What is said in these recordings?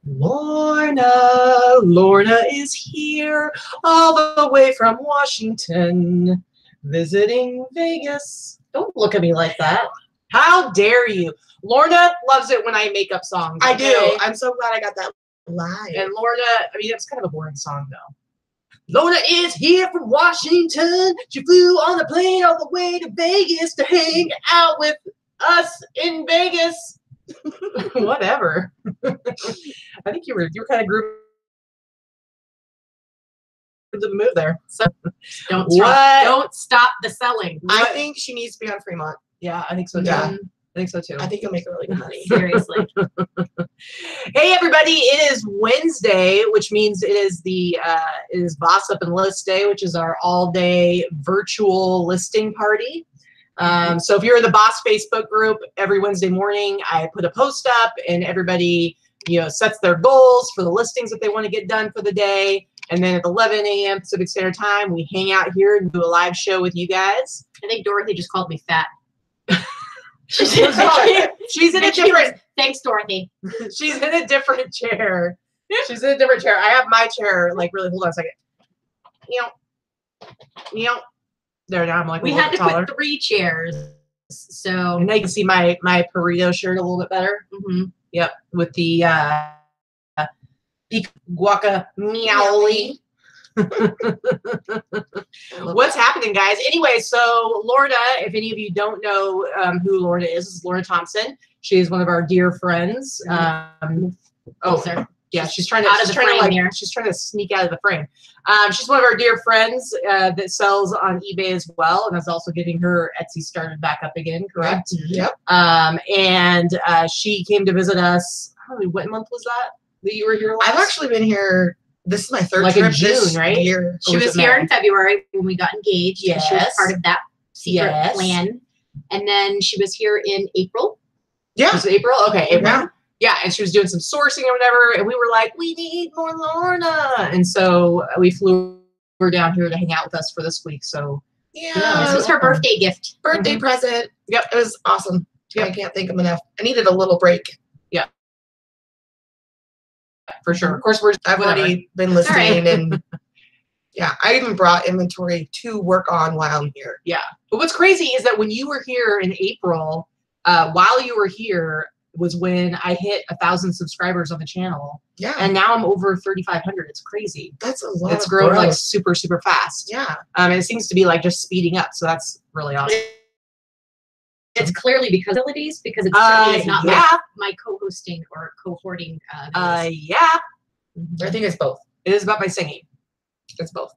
Lorna is here, all the way from Washington, visiting Vegas. Don't look at me like that. How dare you? Lorna loves it when I make up songs. I okay? do. I'm so glad I got that live. And Lorna, I mean, it's kind of a boring song, though. Lorna is here from Washington. She flew on the plane all the way to Vegas to hang out with us in Vegas. Whatever. I think you were kind of grouped into the move there. So don't stop the selling. I think she needs to be on Fremont. Yeah, I think so too. Yeah. I think so too. I think you'll make really good money. Seriously. Hey everybody, it is Wednesday, which means it is Boss Up and List Day, which is our all-day virtual listing party. So if you're in the Boss Facebook group, every Wednesday morning I put a post up and everybody, sets their goals for the listings that they want to get done for the day. And then at 11 a.m. Pacific Standard Time, we hang out here and do a live show with you guys. I think Dorothy just called me fat. She's in a different. Thanks, Dorothy. She's in a different chair. She's in a different chair. I have my chair, like, really. Hold on a second. There now I'm like. We had to put 3 chairs, so. And now you can see my burrito shirt a little bit better. Mm-hmm. Yep, with the guacamole. What's happening, guys? Anyway, so Lorna, if any of you don't know who Lorna is Lorna Thompson. She is one of our dear friends. Yeah, she's trying to sneak out of the frame. She's one of our dear friends that sells on eBay as well, and is also getting her Etsy started back up again. Correct? Yep. And she came to visit us. What month was that you were here last? I've actually been here. This is my third trip in June, right? Year. She was here in February when we got engaged. Yes. She was part of that secret plan. And then she was here in April. Yeah. Was it April? Okay, April. Yeah, and she was doing some sourcing or whatever, and we were like, we need more Lorna. And so we flew her down here to hang out with us for this week. So yeah, this was her birthday gift. Birthday present. Yep, it was awesome. Yep. I can't thank them enough. I needed a little break. Yeah. For sure. Of course, I've already been listening and yeah, I even brought inventory to work on while I'm here. Yeah. But what's crazy is that when you were here in April, while you were here was when I hit 1,000 subscribers on the channel. Yeah. And now I'm over 3,500. It's crazy. That's a lot. It's grown like super, super fast. Yeah. And it seems to be like just speeding up. So that's really awesome. It's clearly because of abilities, because it's certainly not my co-hosting or co-hoarding. Yeah. I think it's both. It is about my singing. It's both.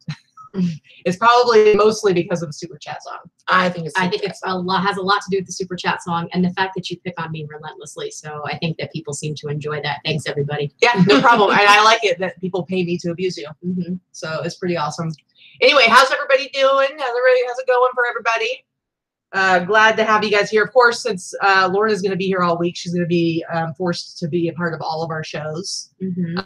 It's probably mostly because of the super chat song. I think it's has a lot to do with the super chat song and the fact that you pick on me relentlessly. So I think that people seem to enjoy that. Thanks, everybody. Yeah, no problem. And I like it that people pay me to abuse you. Mm-hmm. So it's pretty awesome. Anyway, how's everybody doing? How's it going for everybody? Glad to have you guys here. Of course, since Lorna's going to be here all week, she's going to be forced to be a part of all of our shows. Mm-hmm.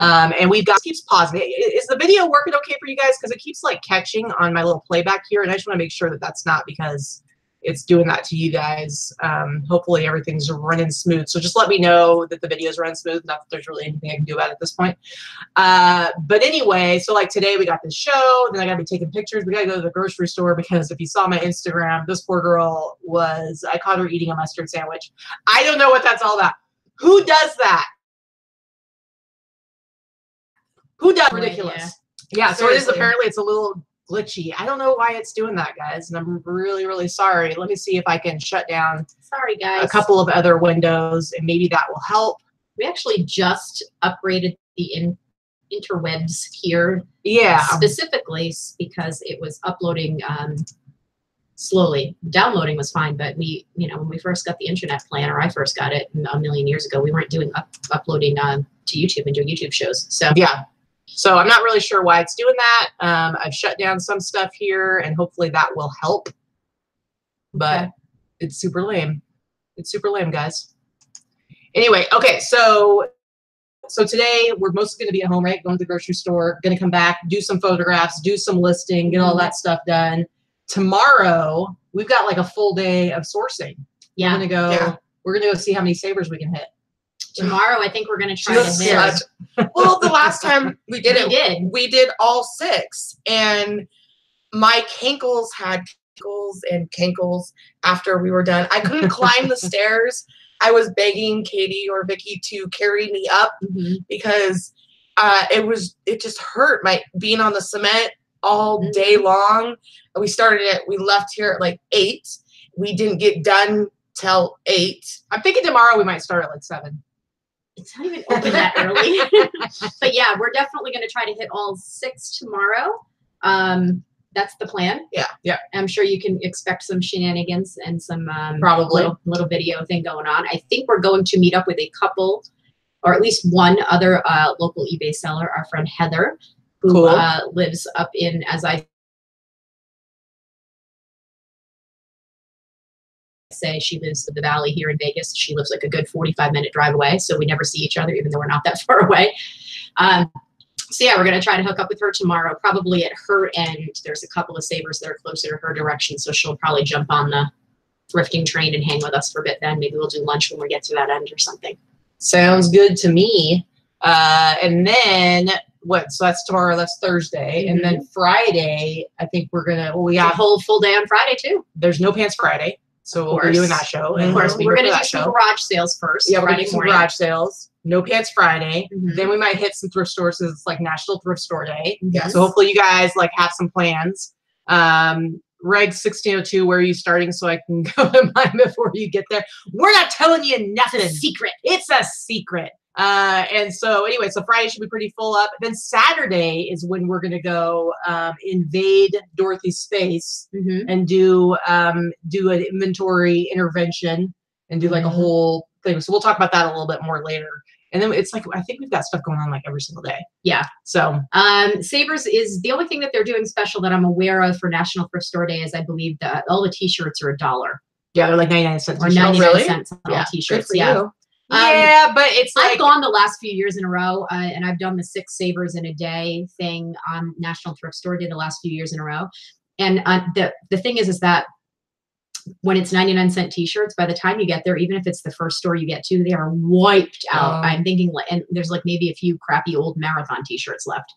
And we've got keeps pausing. Is the video working okay for you guys? Because it keeps like catching on my little playback here, and I just want to make sure that that's not because it's doing that to you guys. Hopefully everything's running smooth. So just let me know that the video's running smooth. Not that there's really anything I can do about it at this point. But anyway, so like today we got this show. Then I got to be taking pictures. We got to go to the grocery store because if you saw my Instagram, this poor girl I caught her eating a mustard sandwich. I don't know what that's all about. Who does that? Who does ridiculous? Yeah, so it is apparently it's a little glitchy. I don't know why it's doing that, guys, and I'm really, really sorry. Let me see if I can shut down guys. A couple of other windows, and maybe that will help. We actually just upgraded the interwebs here. Yeah. Specifically because it was uploading slowly. Downloading was fine, but when we first got the internet plan, or I first got it a million years ago, we weren't doing uploading to YouTube and doing YouTube shows. So yeah. So I'm not really sure why it's doing that. I've shut down some stuff here, and hopefully that will help. But it's super lame. It's super lame, guys. Anyway, okay, so today we're mostly going to be at home, right? Going to the grocery store, going to come back, do some photographs, do some listing, get all that stuff done. Tomorrow, we've got like a full day of sourcing. Yeah. We're we're gonna go see how many sabers we can hit. Tomorrow, I think we're going to try to hit. Well, the last time we did we we did all 6, and my cankles had cankles after we were done. I couldn't climb the stairs. I was begging Katie or Vicky to carry me up because it just hurt being on the cement all day long. We left here at like 8. We didn't get done till 8. I'm thinking tomorrow we might start at like 7. It's not even open that early. But yeah, we're definitely going to try to hit all 6 tomorrow. That's the plan. Yeah. I'm sure you can expect some shenanigans and some probably little video thing going on. I think we're going to meet up with a couple, or at least one other local eBay seller, our friend Heather, who lives up in, as I say, she lives in the valley here in Vegas. She lives like a good 45-minute drive away, so we never see each other, even though we're not that far away. So yeah, we're going to try to hook up with her tomorrow, probably at her end. There's a couple of sabers that are closer to her direction, so she'll probably jump on the thrifting train and hang with us for a bit then. Maybe we'll do lunch when we get to that end or something. Sounds good to me. And then what? So that's tomorrow. That's Thursday, and then Friday. I think we're gonna. Well, we have a whole full day on Friday too. There's no pants Friday, so we'll be doing that show. And of course, we're gonna do some garage sales first. Yeah, we're gonna do some garage sales. No pants Friday. Then we might hit some thrift stores because it's like National Thrift Store Day. Yes. So hopefully you guys like have some plans. Reg 1602, where are you starting so I can go to mine before you get there? We're not telling you nothing. It's a secret. It's a secret. And so anyway, so Friday should be pretty full up. Then Saturday is when we're gonna go invade Dorothy's space and do an inventory intervention and do like a whole thing. So we'll talk about that a little bit more later. And then it's like, I think we've got stuff going on like every single day. Yeah. So Sabres is the only thing that they're doing special that I'm aware of for National Thrift Store Day is I believe that all the t-shirts are $1. Yeah, they're like 99 cents. Or 99 cents on all t-shirts. Yeah. Yeah, but it's like I've gone the last few years in a row, and I've done the 6 Sabres in a day thing on National Thrift Store Day the last few years in a row. And the thing is that when it's 99-cent t-shirts, by the time you get there, even if it's the first store you get to, they are wiped out. I'm thinking, and there's like maybe a few crappy old marathon t-shirts left.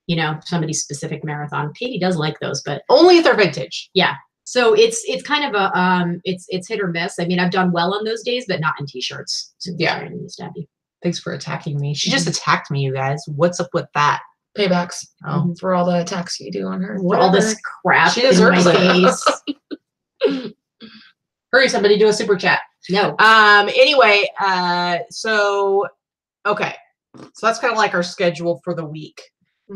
You know, somebody's specific marathon. Katie does like those, but only if they're vintage. Yeah. So it's kind of a it's hit or miss. I mean, I've done well on those days, but not in t-shirts. So yeah. Thanks for attacking me. She just attacked me, you guys. What's up with that? Paybacks for all the attacks you do on her. For all this crap she deserves in my face. Hurry, somebody do a super chat. No. Anyway, so that's kind of like our schedule for the week.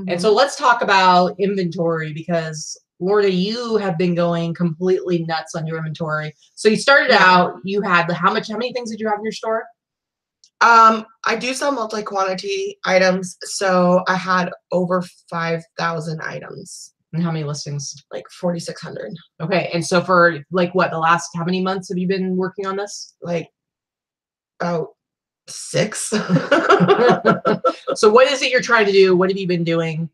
And so let's talk about inventory because Lorna, you have been going completely nuts on your inventory. So you started out, you had how many things did you have in your store? I do sell multi-quantity items, so I had over 5,000 items. And how many listings? Like 4,600. Okay, and so for like what, the last, how many months have you been working on this? Like about 6. So what is it you're trying to do? What have you been doing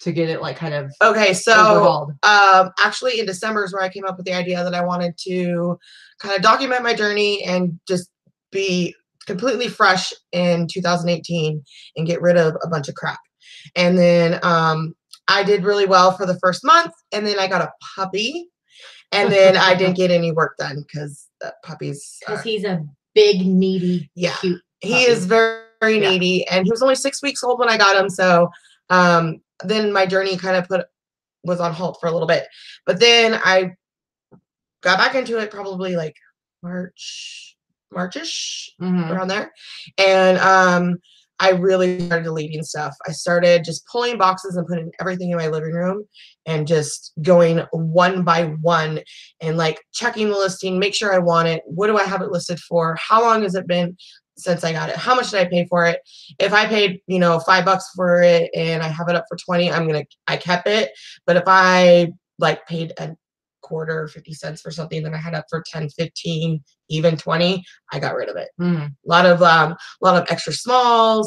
to get it like kind of so actually in December is where I came up with the idea that I wanted to kind of document my journey and just be completely fresh in 2018 and get rid of a bunch of crap. And then I did really well for the first month, and then I got a puppy, and then I didn't get any work done because puppies. Because he's a big, needy, cute puppy. He is very, very needy, and he was only 6 weeks old when I got him. So then my journey kind of was on hold for a little bit, but then I got back into it probably like Marchish around there, and I really started deleting stuff. I started just pulling boxes and putting everything in my living room and just going one by one and like checking the listing, make sure I want it. What do I have it listed for? How long has it been since I got it? How much did I pay for it? If I paid, $5 for it and I have it up for 20, I kept it. But if I like paid a quarter, 50 cents for something that I had up for 10, 15, even 20, I got rid of it. A lot of extra small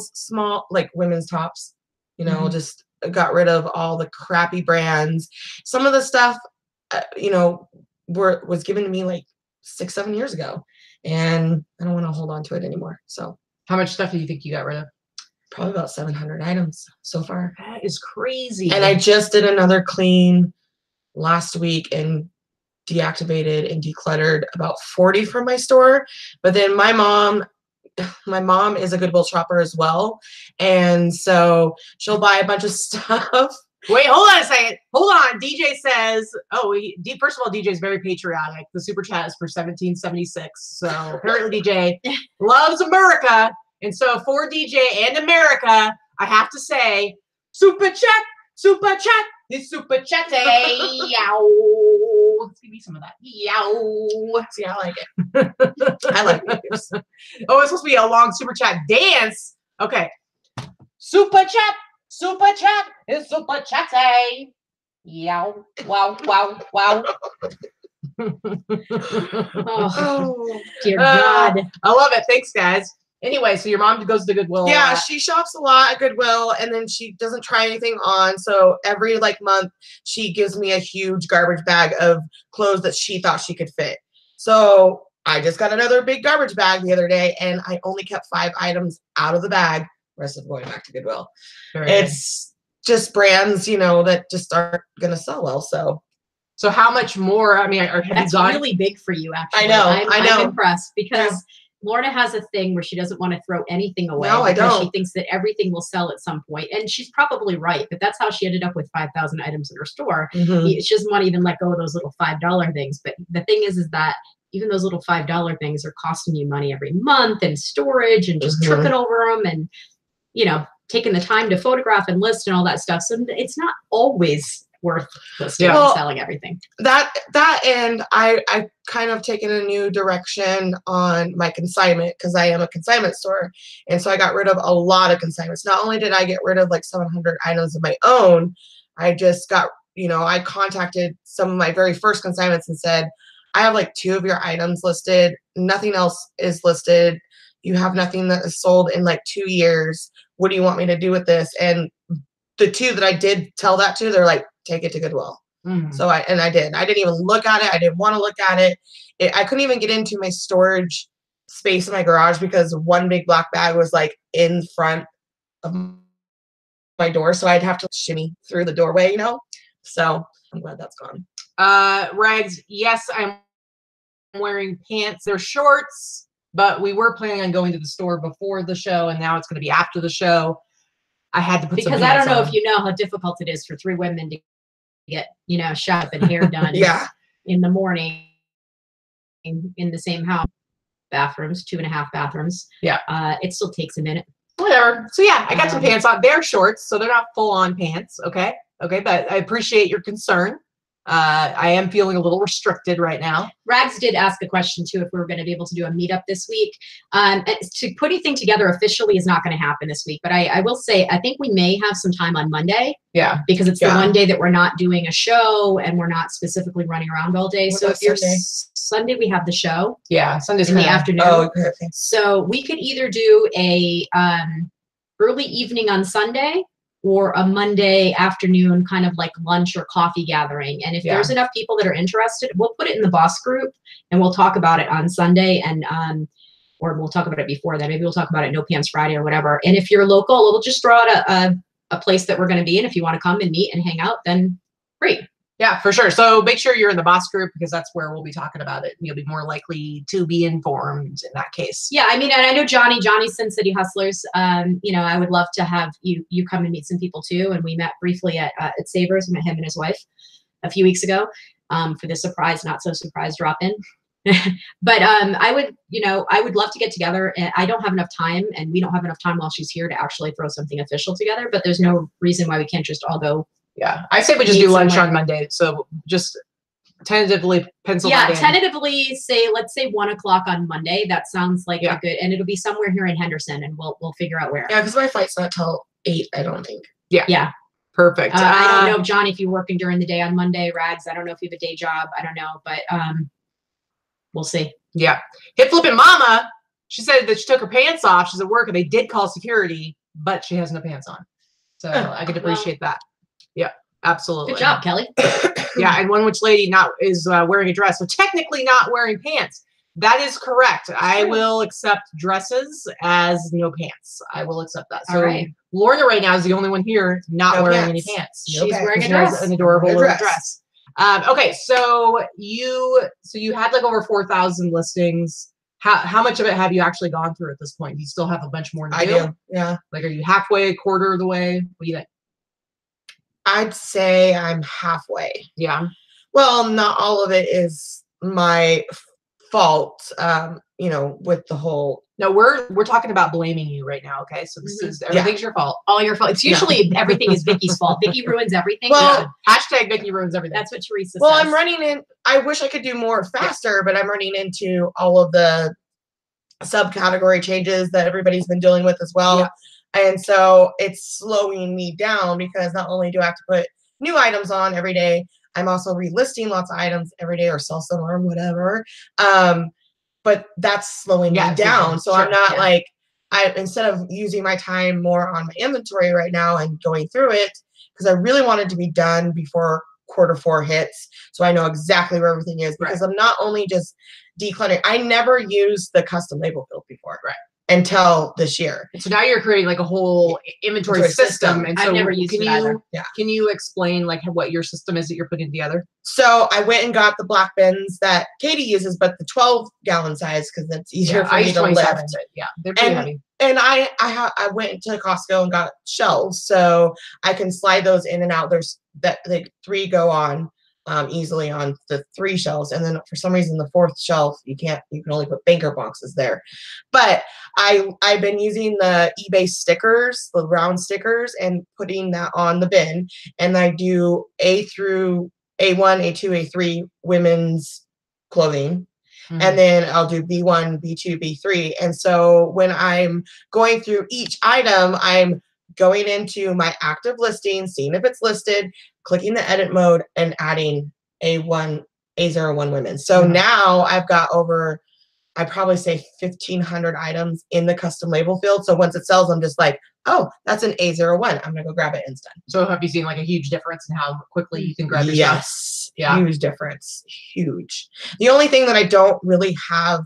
like women's tops, just got rid of all the crappy brands. Some of the stuff, was given to me like 6-7 years ago, and I don't want to hold on to it anymore. So How much stuff do you think you got rid of? probably about 700 items so far. That is crazy. And I just did another clean last week and deactivated and decluttered about 40 from my store. But then my mom is a Goodwill shopper as well. And so she'll buy a bunch of stuff. Wait, hold on a second. Hold on. DJ says, first of all, DJ is very patriotic. The super chat is for 1776. So apparently DJ loves America. And so for DJ and America, I have to say, super chat, it's super chat day. Yow. Let's give me some of that. Yow. See, I like it. I like it. Oh, it's supposed to be a long super chat dance. Okay. Super chat, it's super chat day. Yow. Wow. Oh, dear God. I love it. Thanks, guys. Anyway, so your mom goes to Goodwill. Yeah, she shops a lot at Goodwill, and then she doesn't try anything on. So every month, she gives me a huge garbage bag of clothes that she thought she could fit. So I just got another big garbage bag the other day, and I only kept 5 items out of the bag. The rest of going back to Goodwill. It's just brands, that just aren't gonna sell well. So how much more? I mean, that's really big for you, actually. I know. I'm impressed because Lorna has a thing where she doesn't want to throw anything away. No, I don't. She thinks that everything will sell at some point, and she's probably right. But that's how she ended up with 5,000 items in her store. Mm-hmm. She doesn't want to even let go of those little $5 things. But the thing is that even those little $5 things are costing you money every month and storage and just tripping over them and taking the time to photograph and list and all that stuff. So it's not always worth listing and selling everything. That and I kind of taken a new direction on my consignment because I am a consignment store. And so I got rid of a lot of consignments. Not only did I get rid of 700 items of my own, I just got, I contacted some of my very first consignments and said, I have 2 of your items listed. Nothing else is listed. You have nothing that is sold in 2 years. What do you want me to do with this? And the 2 that I did tell that to, they're like, take it to Goodwill. Mm-hmm. So I did. I didn't even look at it. I didn't want to look at it. I couldn't even get into my storage space in my garage because one big black bag was in front of my door. So I'd have to shimmy through the doorway, So I'm glad that's gone. Rags, yes, I'm wearing pants. They're shorts, but we were planning on going to the store before the show, and now it's going to be after the show. I had to put because I don't know if you know how difficult it is for 3 women to get shop and hair done in the morning in the same house. Bathrooms, 2.5 bathrooms. Yeah. It still takes a minute. Whatever. So yeah, I got some pants on. They're shorts, so they're not full on pants. Okay. But I appreciate your concern. I am feeling a little restricted right now. Rags did ask a question too, if we were going to be able to do a meetup this week. To put anything together officially is not going to happen this week, but I will say, I think we may have some time on Monday. Yeah. Because it's the one day that we're not doing a show and we're not specifically running around all day. So if you're Sunday, we have the show. Yeah. Sunday's in the afternoon. Oh, okay. So we could either do a early evening on Sunday or a Monday afternoon kind of lunch or coffee gathering. And if there's enough people that are interested, we'll put it in the boss group and we'll talk about it on Sunday and or we'll talk about it before then. Maybe we'll talk about it No Pants Friday or whatever. And if you're local, we'll just throw out a place that we're going to be in. If you want to come and meet and hang out, then great. Yeah, for sure. So make sure you're in the boss group because that's where we'll be talking about it. You'll be more likely to be informed in that case. Yeah, I mean, and I know Johnny's Sin City Hustlers. I would love to have you come and meet some people too. And we met briefly at Savers. We met him and his wife a few weeks ago for the surprise, not so surprise drop in. But I would love to get together. And I don't have enough time, and we don't have enough time while she's here to actually throw something official together. But there's no reason why we can't just all go. Yeah, I say we just do lunch on Monday. So just tentatively pencil that in. Yeah, tentatively let's say 1 o'clock on Monday. That sounds like a good, and it'll be somewhere here in Henderson, and we'll figure out where. Yeah, because my flight's not till 8, I don't think. Yeah. Perfect. I don't know, John, if you're working during the day on Monday. Rags, I don't know if you have a day job. I don't know, but we'll see. Yeah. Hip flipping mama, she said that she took her pants off. She's at work, and they did call security, but she has no pants on. So I could appreciate that. Yeah, absolutely. Good job, Kelly. Yeah, and one which lady is wearing a dress, so technically not wearing pants. That is correct. I will accept dresses as no pants. I will accept that. So All right. Lorna right now is the only one here not No wearing pants. any pants. No She's pants. wearing a She has dress. an adorable Wearing a little dress. dress. Okay, so you had like over 4,000 listings. How much of it have you actually gone through at this point? Do you still have a bunch more to do? I do. Yeah. Like, are you halfway, quarter of the way? What do you think? I'd say I'm halfway. Yeah. Well, not all of it is my fault. You know, with the whole. No, we're talking about blaming you right now. Okay, so this is everything's your fault. All your fault. It's usually everything is Vicky's fault. Vicky ruins everything. Well, Hashtag Vicky ruins everything. that's what Teresa Well, says. I'm running in. I wish I could do more faster, but I'm running into all of the subcategory changes that everybody's been dealing with as well. Yeah. And so it's slowing me down because not only do I have to put new items on every day, I'm also relisting lots of items every day or sell some or whatever. But that's slowing me down. So I'm not like, instead of using my time more on my inventory right now and going through it, because I really wanted to be done before Q4 hits. So I know exactly where everything is, because I'm not only just decluttering. I never used the custom label field before. Until this year. So now you're creating like a whole inventory system. And so I've never used it either. Can you explain like what your system is that you're putting together? So I went and got the black bins that Katie uses, but the 12-gallon size, because that's easier for me to lift. Yeah, they're pretty heavy. And I went to Costco and got shelves, so I can slide those in and out. There's that like 3 go on easily on the 3 shelves, and then for some reason the 4th shelf you can only put banker boxes there. But I've been using the eBay stickers, the round stickers, and putting that on the bin, and I do A through A1, A2, A3 women's clothing. And then I'll do B1, B2, B3. And so when I'm going through each item, I'm going into my active listing, seeing if it's listed, clicking the edit mode, and adding A01 women. So now I've got over, I'd probably say 1,500 items in the custom label field. So once it sells, I'm just like, oh, that's an A01. I'm going to go grab it instant. So have you seen like a huge difference in how quickly you can grab your stuff? Yeah. Huge difference. Huge. The only thing that I don't really have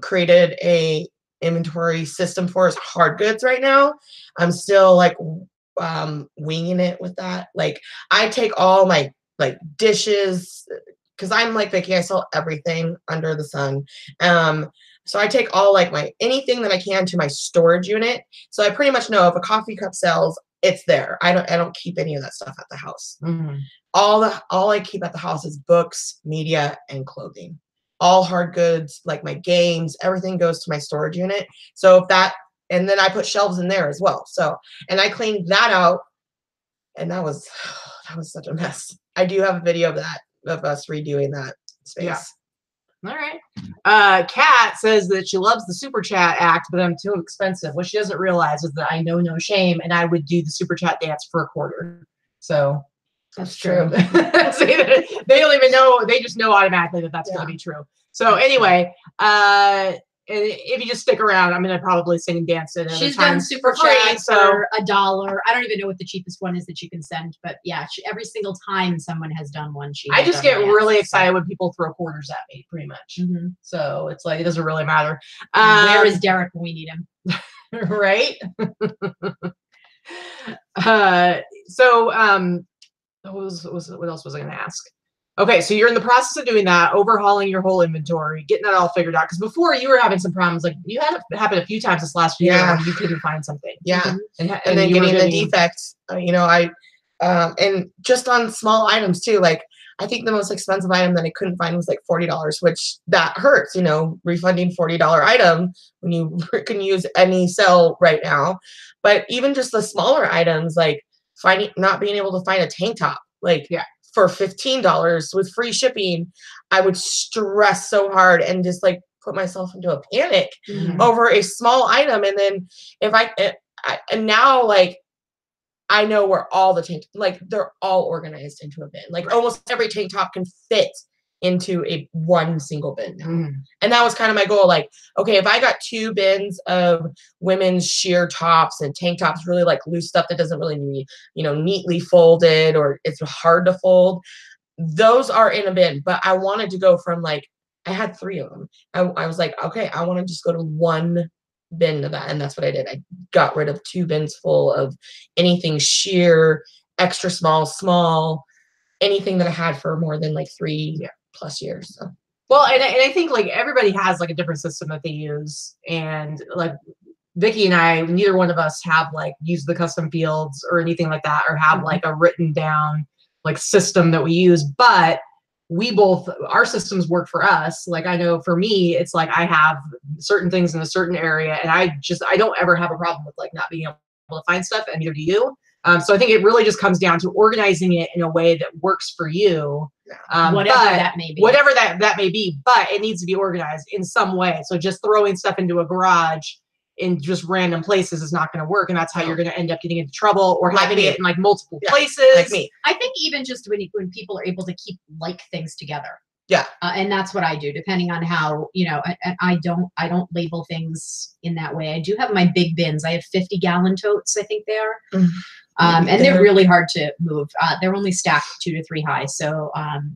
created a inventory system for is hard goods right now. I'm still like winging it with that. Like I take all my like dishes, because I'm like Vicky, I sell everything under the sun. So I take all like anything that I can to my storage unit. So I pretty much know if a coffee cup sells, it's there. I don't keep any of that stuff at the house. All I keep at the house is books, media, and clothing. All hard goods, like my games, everything goes to my storage unit. So and then I put shelves in there as well. So, and I cleaned that out, and that was such a mess. I do have a video of that, of us redoing that space. Yeah. All right. Kat says that she loves the super chat act, but I'm too expensive. What she doesn't realize is that I know no shame, and I would do the super chat dance for a quarter. So that's true. So they don't even know. They just know automatically that that's going to be true. So anyway, if you just stick around, I'm going to probably sing and dance it. She's done super chat for $1. I don't even know what the cheapest one is that you can send, but yeah, every single time someone has done one, I just get really excited when people throw quarters at me, pretty much. So it's like, it doesn't really matter. Where is Derek when we need him? Right? What else was I going to ask? Okay, so you're in the process of doing that, overhauling your whole inventory, getting that all figured out. Because before you were having some problems, like you had it happen a few times this last year where you couldn't find something. Yeah, and then getting the defects. And just on small items too. Like I think the most expensive item that I couldn't find was like $40, which that hurts. Refunding $40 item when you can use any sale right now. But even just the smaller items, like not being able to find a tank top, for $15 with free shipping, I would stress so hard and just like put myself into a panic over a small item. And then and now like I know where all the tank, like they're all organized into a bin. Like almost every tank top can fit into one single bin now. And that was kind of my goal. Like, okay, if I got 2 bins of women's sheer tops and tank tops, really like loose stuff that doesn't really need, neatly folded or it's hard to fold, those are in a bin. But I wanted to go from like I had 3 of them. I was like, okay, I want to just go to 1 bin of that. And that's what I did. I got rid of 2 bins full of anything sheer, extra small, anything that I had for more than like 3 plus years. So. Well, and I think like everybody has like a different system that they use, and like Vicky and I, neither one of us have like used the custom fields or anything like that, or have like a written down like system that we use, but we both, our systems work for us. Like I know for me, it's like I have certain things in a certain area, and I don't ever have a problem with like not being able to find stuff, and neither do you. So I think it really just comes down to organizing it in a way that works for you. Whatever that may be. Whatever that may be, but it needs to be organized in some way. So just throwing stuff into a garage in just random places is not going to work, and that's how you're going to end up getting into trouble, or having it in like multiple places. Like me. I think even just when people are able to keep like things together. Yeah. And that's what I do, depending on how, you know, and I don't label things in that way. I do have my big bins. I have 50-gallon totes, I think they are. And they're really hard to move. They're only stacked 2 to 3 high. So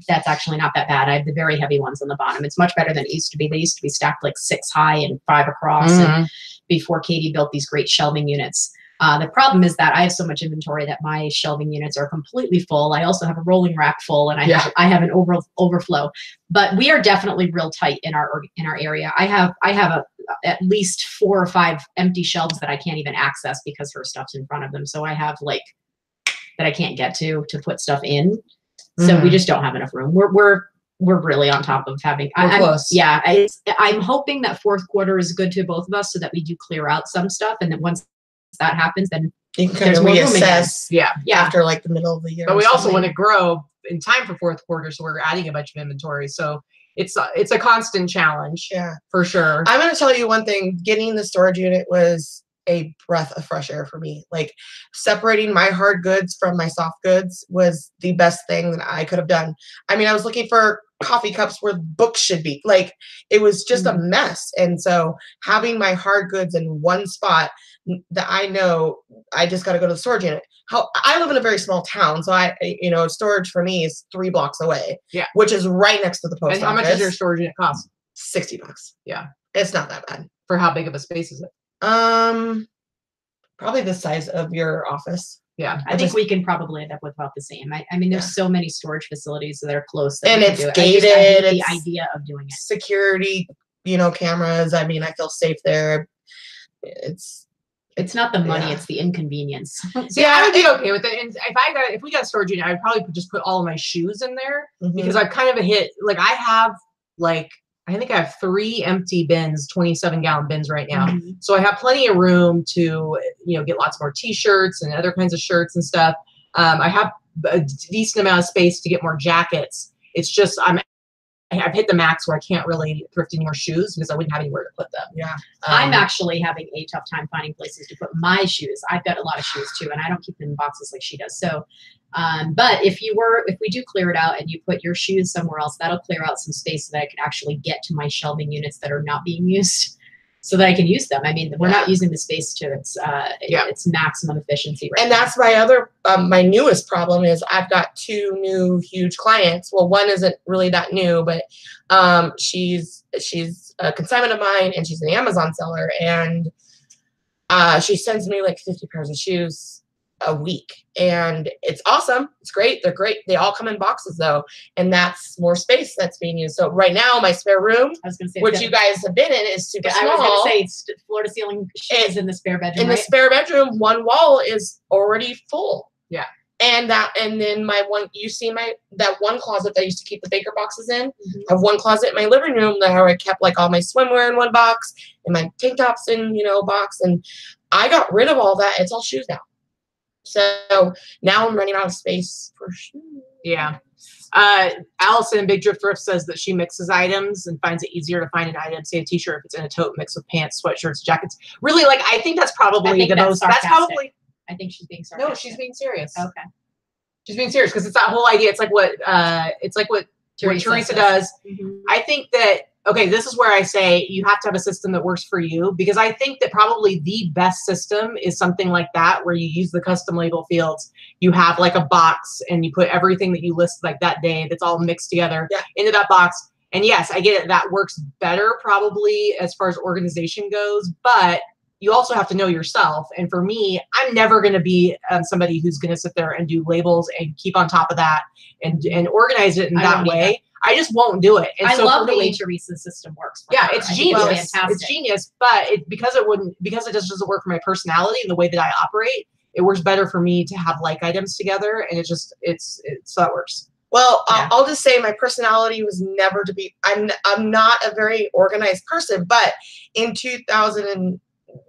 that's actually not that bad. I have the very heavy ones on the bottom. It's much better than it used to be. They used to be stacked like 6 high and 5 across. And before Katie built these great shelving units. The problem is that I have so much inventory that my shelving units are completely full. I also have a rolling rack full, and I have an overflow. But we are definitely real tight in our area. I have at least 4 or 5 empty shelves that I can't even access because her stuff's in front of them. So I have like that I can't get to put stuff in. So we just don't have enough room. We're really on top of having. Close. Yeah, I'm hoping that 4th quarter is good to both of us, so that we do clear out some stuff, and then once that happens, then you can kind of reassess. Yeah, after like the middle of the year. But we also want to grow in time for 4th quarter, so we're adding a bunch of inventory. So it's a constant challenge. Yeah, for sure. I'm going to tell you one thing. Getting the storage unit was a breath of fresh air for me. Like separating my hard goods from my soft goods was the best thing that I could have done. I mean, I was looking for coffee cups where books should be. Like it was just a mess. And so having my hard goods in one spot that I know I just got to go to the storage unit. How I live in a very small town, so storage for me is 3 blocks away. Yeah, which is right next to the post office. And how much does your storage unit cost? $60. Yeah, it's not that bad. For how big of a space is it? Probably the size of your office. Yeah, I think we can probably end up with about the same. I mean, there's so many storage facilities that are close. That and it's gated. I hate the idea of doing it. Security, cameras. I mean, I feel safe there. It's not the money; it's the inconvenience. See, I would be okay with it. And if we got a storage unit, I'd probably just put all of my shoes in there, because I've kind of hit like I think I have 3 empty bins, 27-gallon bins right now. So I have plenty of room to, get lots more t-shirts and other kinds of shirts and stuff. I have a decent amount of space to get more jackets. It's just, I've hit the max where I can't really thrift any more shoes because I wouldn't have anywhere to put them. Yeah. I'm actually having a tough time finding places to put my shoes. I've got a lot of shoes too, and I don't keep them in boxes like she does. So, but if we do clear it out and you put your shoes somewhere else, that'll clear out some space so that I can actually get to my shelving units that are not being used, so that I can use them. I mean, we're not using the space to its maximum efficiency right now. And that's my other, my newest problem is I've got 2 new huge clients. Well, one isn't really that new, but she's a consignment of mine, and she's an Amazon seller, and she sends me like 50 pairs of shoes a week, and it's awesome. It's great. They're great. They all come in boxes though, and that's more space that's being used. So right now my spare room, I was going to say, which you guys have been in, is super small. I was going to say it's floor to ceiling shoes in the spare bedroom. In the spare bedroom, one wall is already full. Yeah. And then that one closet that I used to keep the baker boxes in. I have one closet in my living room where I kept like all my swimwear in one box and my tank tops in box, and I got rid of all that. It's all shoes now. So now I'm running out of space for shoes. Yeah. Allison, Big Drift Thrift, says that she mixes items and finds it easier to find an item, say a t-shirt, if it's in a tote mixed with pants, sweatshirts, jackets. Really, like, I think that's probably the most. That's probably. I think she's being sarcastic. No, she's being serious. Okay. She's being serious because it's that whole idea. It's like what Teresa does. I think that, okay, this is where I say you have to have a system that works for you, because I think that probably the best system is something like that, where you use the custom label fields. You have like a box and you put everything that you list like that day that's all mixed together into that box. And yes, I get it. That works better probably as far as organization goes, but you also have to know yourself. And for me, I'm never going to be somebody who's going to sit there and do labels and keep on top of that and organize it in that way. I just won't do it. And I so love for the way me, Teresa's system works. yeah, it's genius. Fantastic. It's genius, but because it just doesn't work for my personality and the way that I operate, it works better for me to have like items together. And so that works. Well, Yeah. I'll just say my personality was never to be, I'm not a very organized person, but in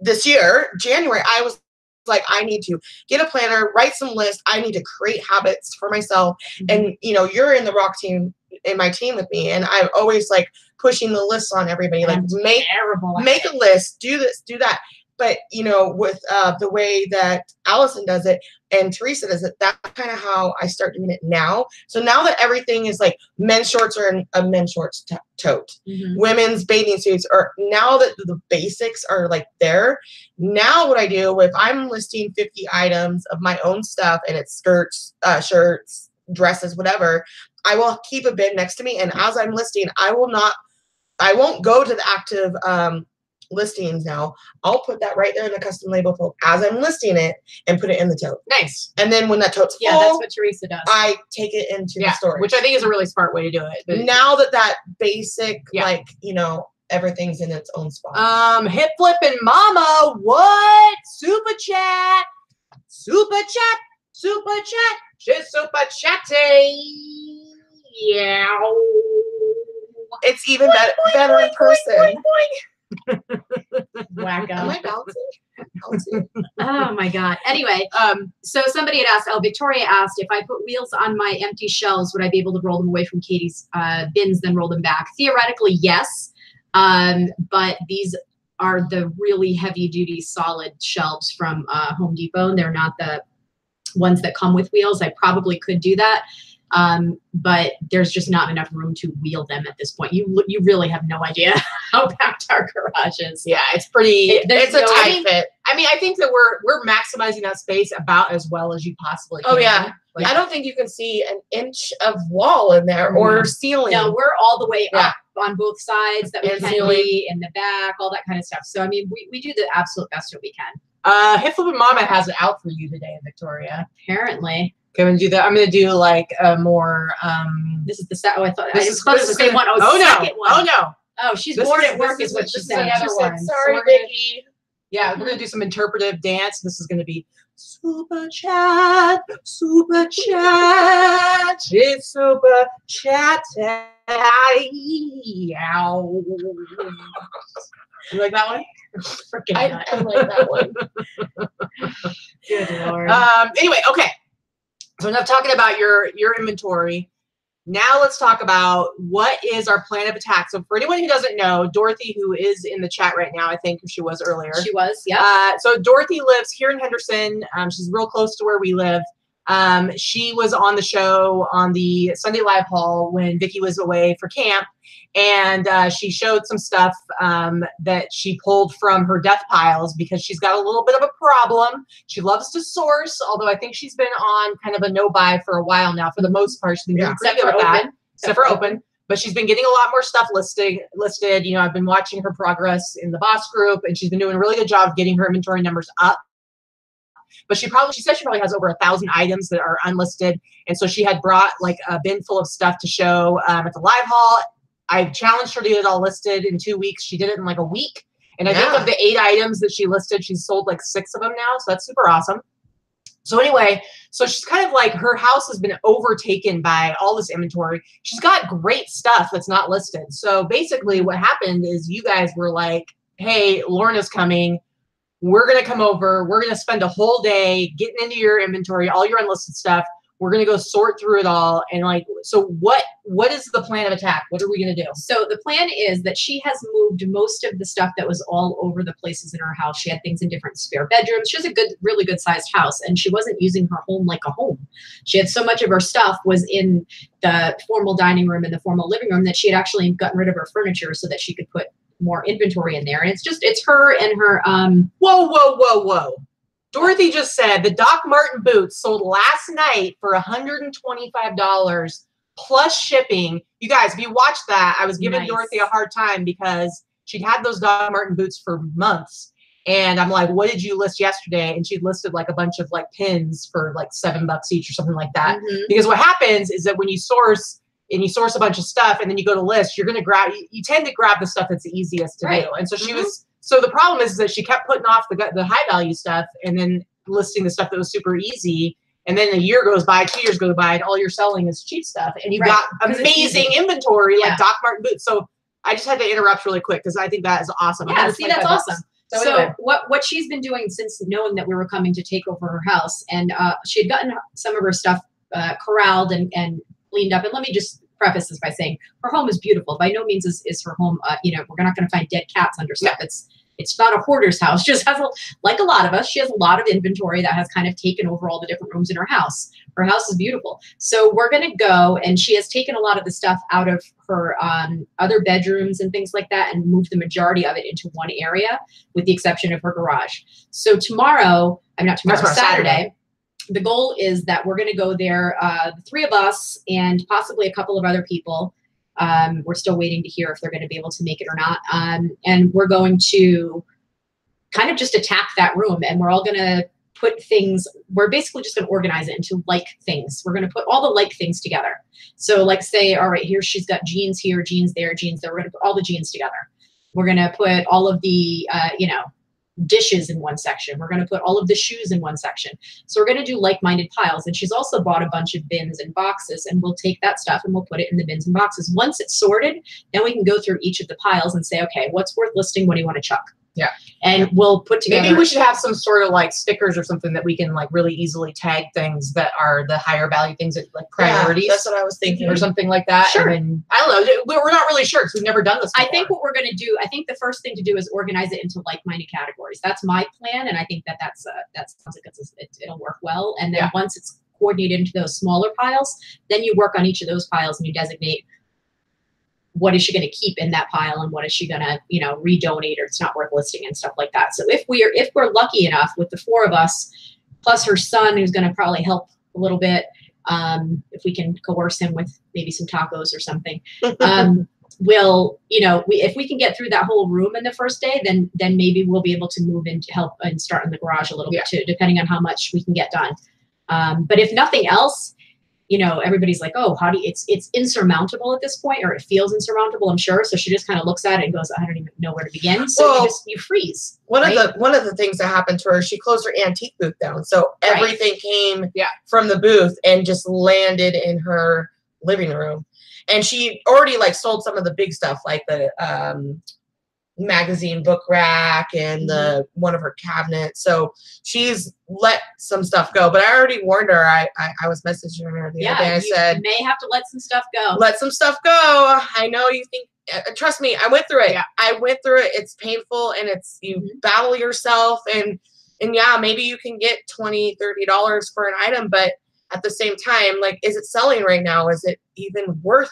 this year, January, I was like, I need to get a planner, write some lists. I need to create habits for myself. And, you know, you're in the Rock team, in my team with me. And I'm always like pushing the lists on everybody, like make a list, do this, do that. But, you know, with the way that Allison does it and Teresa does it, that's kind of how I start doing it now. So now that everything is like men's shorts are in a men's shorts tote, women's bathing suits, or now that the basics are like there, now what I do, if I'm listing 50 items of my own stuff and it's skirts, shirts, dresses, whatever, I will keep a bin next to me. And as I'm listing, I won't go to the active listings now. I'll put that right there in the custom label folder as I'm listing it and put it in the tote. Nice. And then when that tote's full, that's what Teresa does. I take it into the storage. Which I think is a really smart way to do it. But now that basic, like, you know, everything's in its own spot. Hip flipping mama, what? Super chat. She's super chatty. Yeah. It's even better in person. Wacko. Am I bouncing? Oh my God. Anyway, so somebody had asked, Victoria asked, if I put wheels on my empty shelves, would I be able to roll them away from Katie's bins, then roll them back? Theoretically, yes. But these are the really heavy duty solid shelves from Home Depot, and they're not the ones that come with wheels. I probably could do that. But there's just not enough room to wheel them at this point. You really have no idea how packed our garage is. Yeah, it's pretty. It's a tight fit. I mean, I think that we're maximizing that space about as well as you possibly can. Oh yeah. Like, I don't think you can see an inch of wall in there or ceiling. No, we're all the way up on both sides that we And can ceiling. be in the back, all that kind of stuff. So I mean, we do the absolute best that we can. Hip Flippin' Mama has it out for you today, Victoria. Apparently. Can we do that? I'm gonna do like a more. This is the set. Oh, I thought This I is was supposed to say one. Oh, oh no! second one. Oh no! Oh, she's This bored is- at work, this is what is- she this is said. another She one. said, Sorry, So we're gonna- Vicky. Yeah, we're gonna do some interpretive dance. This is gonna be super chat, super chat, it's super chat. Ow. You like that one? Freaking I like that one. Good Lord. Anyway, okay. So enough talking about your inventory. Now let's talk about what is our plan of attack. So for anyone who doesn't know, Dorothy, who is in the chat right now, I think she was earlier. She was, yeah. So Dorothy lives here in Henderson. She's real close to where we live. She was on the show on the Sunday Live Haul when Vicki was away for camp. And she showed some stuff that she pulled from her death piles because she's got a little bit of a problem. She loves to source, although I think she's been on kind of a no-buy for a while now. For the most part, she's been doing pretty good with that. Except for open. But she's been getting a lot more stuff listed. You know, I've been watching her progress in the boss group, and she's been doing a really good job getting her inventory numbers up. But she said she probably has over 1,000 items that are unlisted. And so she had brought like a bin full of stuff to show at the live haul. I challenged her to get it all listed in 2 weeks. She did it in like a week. And I think of the 8 items that she listed, she's sold like 6 of them now. So that's super awesome. So anyway, so she's kind of like, her house has been overtaken by all this inventory. She's got great stuff that's not listed. So basically what happened is you guys were like, hey, Lorna's coming. We're going to come over. We're going to spend a whole day getting into your inventory, all your unlisted stuff. We're going to go sort through it all. And like, so what is the plan of attack? What are we going to do? So the plan is that she has moved most of the stuff that was all over the places in her house. She had things in different spare bedrooms. She has a really good sized house, and she wasn't using her home like a home. She had so much of her stuff was in the formal dining room and the formal living room that she had actually gotten rid of her furniture so that she could put more inventory in there. And it's her and her, Whoa. Dorothy just said the Doc Martin boots sold last night for $125 plus shipping. You guys, if you watch that, I was giving Nice. Dorothy a hard time because she'd had those Doc Marten boots for months. And I'm like, what did you list yesterday? And she'd listed like a bunch of like pins for like $7 each or something like that. Because what happens is that when you source a bunch of stuff and then you go to list, you're going to grab, you tend to grab the stuff that's the easiest to do. And so she was, so the problem is that she kept putting off the high value stuff and then listing the stuff that was super easy. And then a year goes by, 2 years go by, and all you're selling is cheap stuff. And you've got amazing inventory like Doc Marten boots. So I just had to interrupt really quick because I think that is awesome. Yeah, see, that's awesome. So anyway. what she's been doing since knowing that we were coming to take over her house, and she had gotten some of her stuff corralled and cleaned up. And let me just preface this by saying her home is beautiful. By no means is her home, you know, we're not going to find dead cats under stuff. It's not a hoarder's house. She just has, like a lot of us, she has a lot of inventory that has kind of taken over all the different rooms in her house. Her house is beautiful. So we're going to go, and she has taken a lot of the stuff out of her other bedrooms and things like that and moved the majority of it into one area with the exception of her garage. So tomorrow, not tomorrow, Saturday, the goal is that we're going to go there, the three of us and possibly a couple of other people. We're still waiting to hear if they're going to be able to make it or not. And we're going to kind of just attack that room, and we're all going to put things, we're basically just going to organize it into like things. We're going to put all the like things together. So like say, all right, here she's got jeans here, jeans there, jeans there. We're going to put all the jeans together. We're going to put all of the, you know, dishes in one section. We're going to put all of the shoes in one section. So we're going to do like-minded piles. And she's also bought a bunch of bins and boxes, and we'll take that stuff and we'll put it in the bins and boxes. Once it's sorted, then we can go through each of the piles and say, okay, what's worth listing? What do you want to chuck? Yeah. And we'll put together. Maybe we should have some sort of like stickers or something that we can like really easily tag things that are the higher value things, that like priorities. Yeah, that's what I was thinking. Or something like that. Sure. And I don't know. We're not really sure because we've never done this before. I think what we're going to do, I think the first thing to do is organize it into like-minded categories. That's my plan. And I think that that sounds like it'll work well. And then once it's coordinated into those smaller piles, then you work on each of those piles and you designate what is she going to keep in that pile and what is she going to, you know, redonate, or it's not worth listing and stuff like that. So if we're lucky enough with the four of us, plus her son, who's going to probably help a little bit, if we can coerce him with maybe some tacos or something, we'll, you know, if we can get through that whole room in the first day, then maybe we'll be able to move in to help and start in the garage a little bit too, depending on how much we can get done. But if nothing else, you know, everybody's like, oh, how do you, it's insurmountable at this point, or it feels insurmountable, I'm sure. So she just kind of looks at it and goes, I don't even know where to begin. So well, you freeze. One of the things that happened to her, she closed her antique booth down. So everything came from the booth and just landed in her living room. And she already like sold some of the big stuff, like the magazine book rack and the one of her cabinets. So she's let some stuff go, but I already warned her. I was messaging her the other day. I said, you may have to let some stuff go. Let some stuff go. I know you think, trust me, I went through it. I went through it. It's painful, and it's, you battle yourself, and yeah, maybe you can get $20, $30 for an item, but at the same time, like, is it selling right now? Is it even worth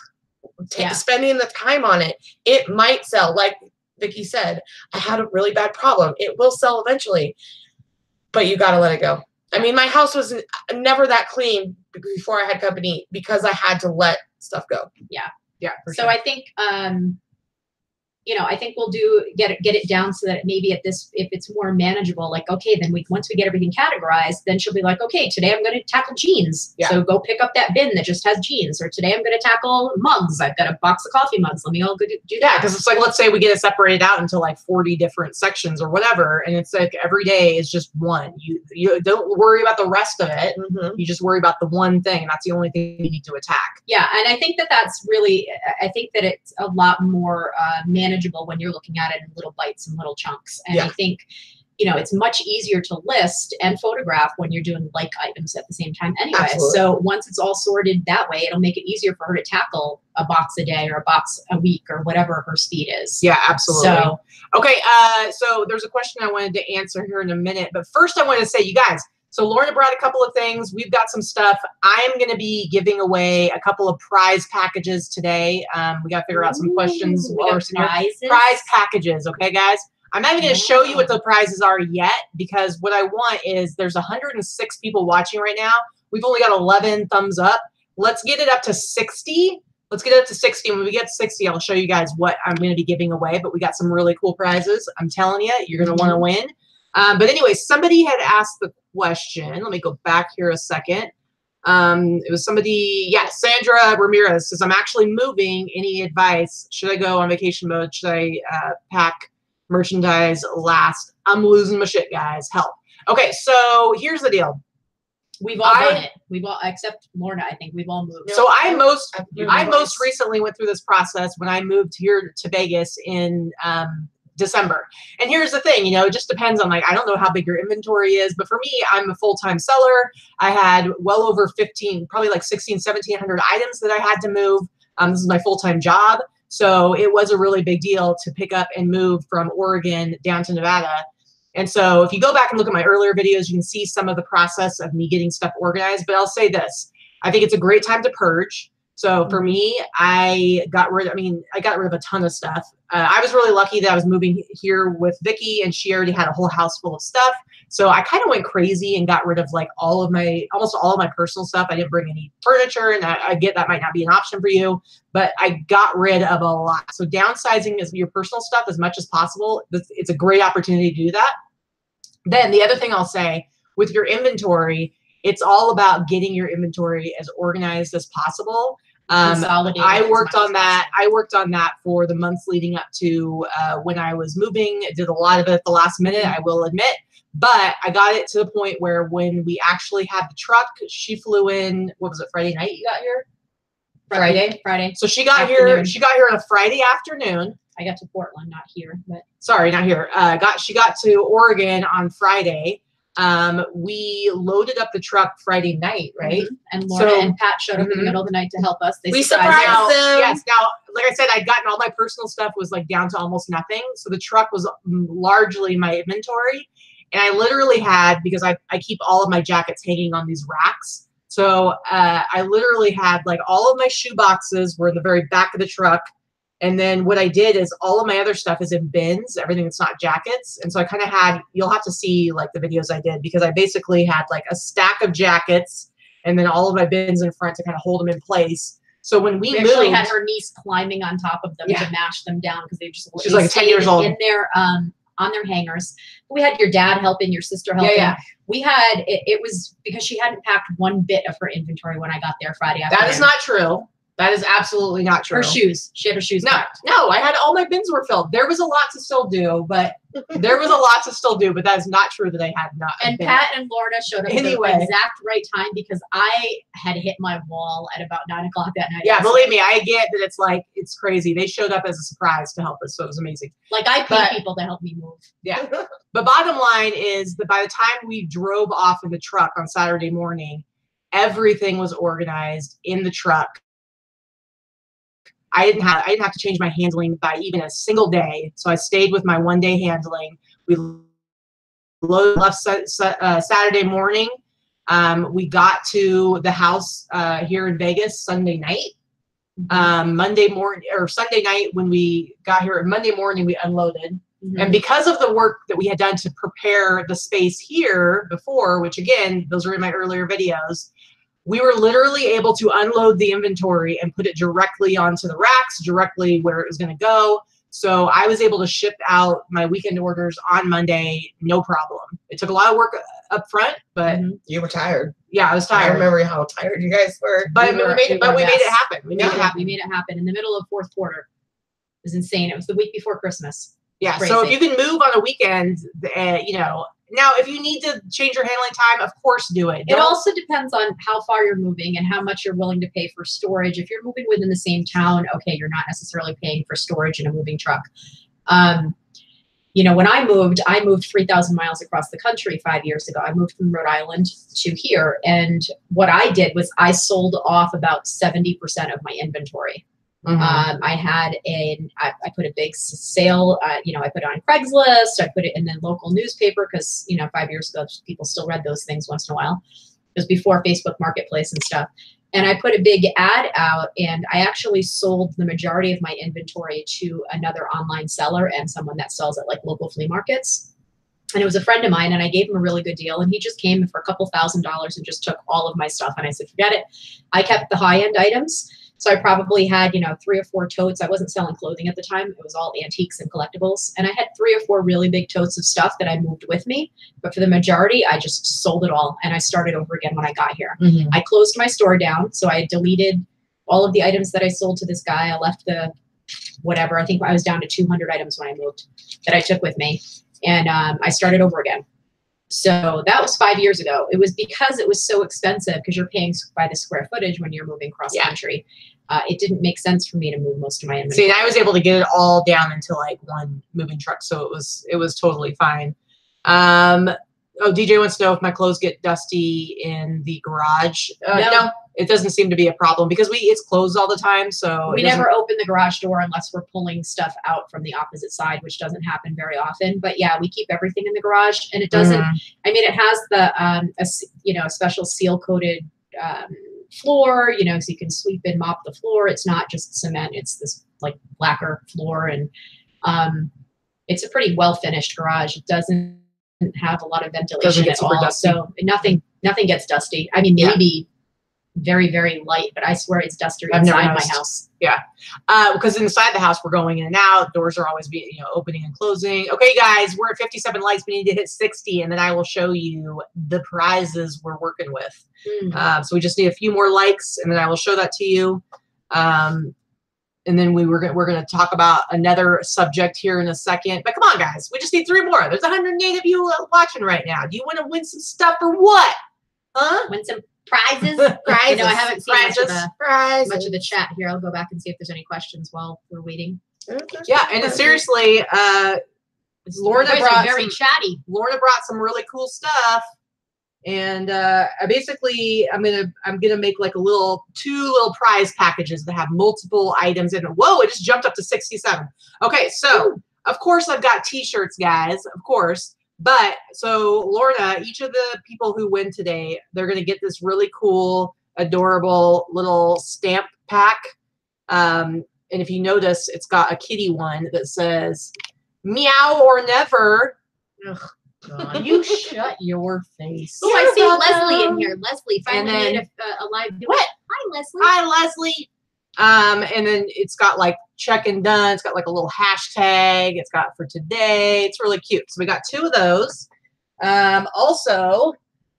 spending the time on it? It might sell. Like Vicki said, I had a really bad problem. It will sell eventually, but you got to let it go. I mean, my house was never that clean before I had company because I had to let stuff go. Yeah. Yeah. So I think, you know, I think we'll get it down so that maybe if it's more manageable, like, okay, then once we get everything categorized, then she'll be like, okay, today I'm going to tackle jeans. So go pick up that bin that just has jeans. Or today I'm going to tackle mugs. I've got a box of coffee mugs. Let me all go do that. Yeah, because it's like, let's say we get it separated out into like 40 different sections or whatever, and it's like every day is just one. You don't worry about the rest of it. You just worry about the one thing, and that's the only thing you need to attack. Yeah, and I think that's really, I think that it's a lot more manageable when you're looking at it in little bites and little chunks. And I think, you know, it's much easier to list and photograph when you're doing like items at the same time anyway. Absolutely. So once it's all sorted that way, it'll make it easier for her to tackle a box a day or a box a week or whatever her speed is. Yeah, absolutely. So, okay, so there's a question I wanted to answer here in a minute, but first I wanted to say, you guys, so Lorna brought a couple of things. We've got some stuff. I am going to be giving away a couple of prize packages today. We got to figure out some questions. Prize packages, okay, guys? I'm not even going to show you what the prizes are yet, because what I want is, there's 106 people watching right now. We've only got 11 thumbs up. let's get it up to 60. Let's get it up to 60. When we get to 60, I'll show you guys what I'm going to be giving away. But we got some really cool prizes. I'm telling you, you're going to want to win. But anyway, somebody had asked the question. Let me go back here a second. It was somebody, yeah, Sandra Ramirez says, I'm actually moving. Any advice? Should I go on vacation mode? Should I pack merchandise last? I'm losing my shit, guys. Help. Okay, so here's the deal. We've all done it. We've all, except Lorna, I think we've all moved. So I most recently went through this process when I moved here to Vegas in December. And here's the thing, you know, it just depends on, like, I don't know how big your inventory is, but for me, I'm a full-time seller. I had well over 15, probably like 1,700 items that I had to move. This is my full-time job. So it was a really big deal to pick up and move from Oregon down to Nevada. And so if you go back and look at my earlier videos, you can see some of the process of me getting stuff organized. But I'll say this, I think it's a great time to purge. So for me, I got rid of a ton of stuff. I was really lucky that I was moving here with Vicky and she already had a whole house full of stuff. So I kind of went crazy and got rid of like almost all of my personal stuff. I didn't bring any furniture, and I get that might not be an option for you, but I got rid of a lot. So downsizing is your personal stuff as much as possible. It's a great opportunity to do that. Then the other thing I'll say with your inventory, it's all about getting your inventory as organized as possible. I worked on that. I worked on that for the months leading up to when I was moving. I did a lot of it at the last minute, I will admit. But I got it to the point where when we actually had the truck, she flew in, what was it, Friday night you got here? Friday. So she got here. She got here on a Friday afternoon. I got to Portland, not here, but sorry, not here. She got to Oregon on Friday. We loaded up the truck Friday night, right? And Lorna and Pat showed up in the middle of the night to help us. We surprised them. Yes. Now, like I said, I'd gotten all my personal stuff was like down to almost nothing. So the truck was largely my inventory. And I literally had, because I keep all of my jackets hanging on these racks. So I literally had like all of my shoe boxes were in the very back of the truck. And then what I did is all of my other stuff is in bins, everything that's not jackets. And so I kind of had, you'll have to see like the videos I did, because I basically had like a stack of jackets and then all of my bins in front to kind of hold them in place. So when we moved, actually had her niece climbing on top of them to mash them down, because they just she's like 10 years old in their on their hangers. We had your dad helping, your sister helping. Yeah. We had it was because she hadn't packed one bit of her inventory when I got there Friday afternoon. That is not true. That is absolutely not true. Her shoes. She had her shoes packed. No, I had all my bins were filled. There was a lot to still do, but that is not true that I had not. And Pat and Lorna showed up at the exact right time, because I had hit my wall at about 9 o'clock that night. Yeah, believe me, I get that it's crazy. They showed up as a surprise to help us, so it was amazing. Like I paid people to help me move. Yeah. But bottom line is that by the time we drove off in the truck on Saturday morning, everything was organized in the truck. I didn't have to change my handling by even a single day. So I stayed with my one-day handling. We left Saturday morning. We got to the house here in Vegas Sunday night. Monday morning or Sunday night when we got here, Monday morning we unloaded. And because of the work that we had done to prepare the space here before, which again, those are in my earlier videos, we were literally able to unload the inventory and put it directly onto the racks, directly where it was going to go. So I was able to ship out my weekend orders on Monday, no problem. It took a lot of work up front, but you were tired. Yeah, I was tired. I remember how tired you guys were. But we made it happen. We made it happen in the middle of fourth quarter. It was insane. It was the week before Christmas. Yeah. So if you can move on a weekend, you know. Now, if you need to change your handling time, of course do it. It also depends on how far you're moving and how much you're willing to pay for storage. If you're moving within the same town, okay, you're not necessarily paying for storage in a moving truck. You know, when I moved 3,000 miles across the country 5 years ago. I moved from Rhode Island to here. And what I did was I sold off about 70% of my inventory. I put a big sale, you know, I put it on Craigslist, I put it in the local newspaper, because, you know, 5 years ago, people still read those things once in a while. It was before Facebook Marketplace and stuff. And I put a big ad out, and I actually sold the majority of my inventory to another online seller and someone that sells at like local flea markets. And it was a friend of mine, and I gave him a really good deal. And he just came for a couple $1,000s and just took all of my stuff. And I said, forget it. I kept the high-end items. So I probably had, 3 or 4 totes. I wasn't selling clothing at the time. It was all antiques and collectibles. And I had 3 or 4 really big totes of stuff that I moved with me. But for the majority, I just sold it all. And I started over again when I got here. Mm-hmm. I closed my store down. So I deleted all of the items that I sold to this guy. I left the whatever. I think I was down to 200 items when I moved that I took with me. And I started over again. So that was 5 years ago. It was because it was so expensive because you're paying by the square footage when you're moving cross country. It didn't make sense for me to move most of my inventory. See, and I was able to get it all down into like one moving truck, so it was totally fine. DJ wants to know if my clothes get dusty in the garage. No, it doesn't seem to be a problem because it's closed all the time. So we never open the garage door unless we're pulling stuff out from the opposite side, which doesn't happen very often. But yeah, we keep everything in the garage, and it doesn't. I mean, it has the a special seal coated floor, so you can sweep and mop the floor. It's not just cement; it's this like lacquer floor, and it's a pretty well finished garage. It doesn't have a lot of ventilation at all, dusty. So nothing gets dusty. I mean, maybe very, very light, but I swear it's dustier inside my house. Yeah, because inside the house we're going in and out. Doors are always being opening and closing. Okay, guys, we're at 57 likes. We need to hit 60, and then I will show you the prizes we're working with. So we just need a few more likes, and then I will show that to you. And then we're going to talk about another subject here in a second. But come on, guys. We just need 3 more. There's 108 of you watching right now. Do you want to win some stuff or what? Huh? Win some prizes? Prizes. I haven't seen much of the chat here. I'll go back and see if there's any questions while we're waiting. Yeah, and seriously, Lorna brought very chatty. Lorna brought some really cool stuff. And I'm gonna make like 2 little prize packages that have multiple items in it. Whoa, it just jumped up to 67. Okay, so of course I've got t-shirts, guys, of course. But so Lorna, each of the people who win today, they're gonna get this really cool, adorable little stamp pack. And if you notice, it's got a kitty one that says meow or never. Ugh. You shut your face. Oh, I see Leslie in here. Leslie finally made a live. What? Hi, Leslie. Hi, Leslie. And then it's got like check and done. It's got like a little hashtag. It's got for today. It's really cute. So we got 2 of those. Also,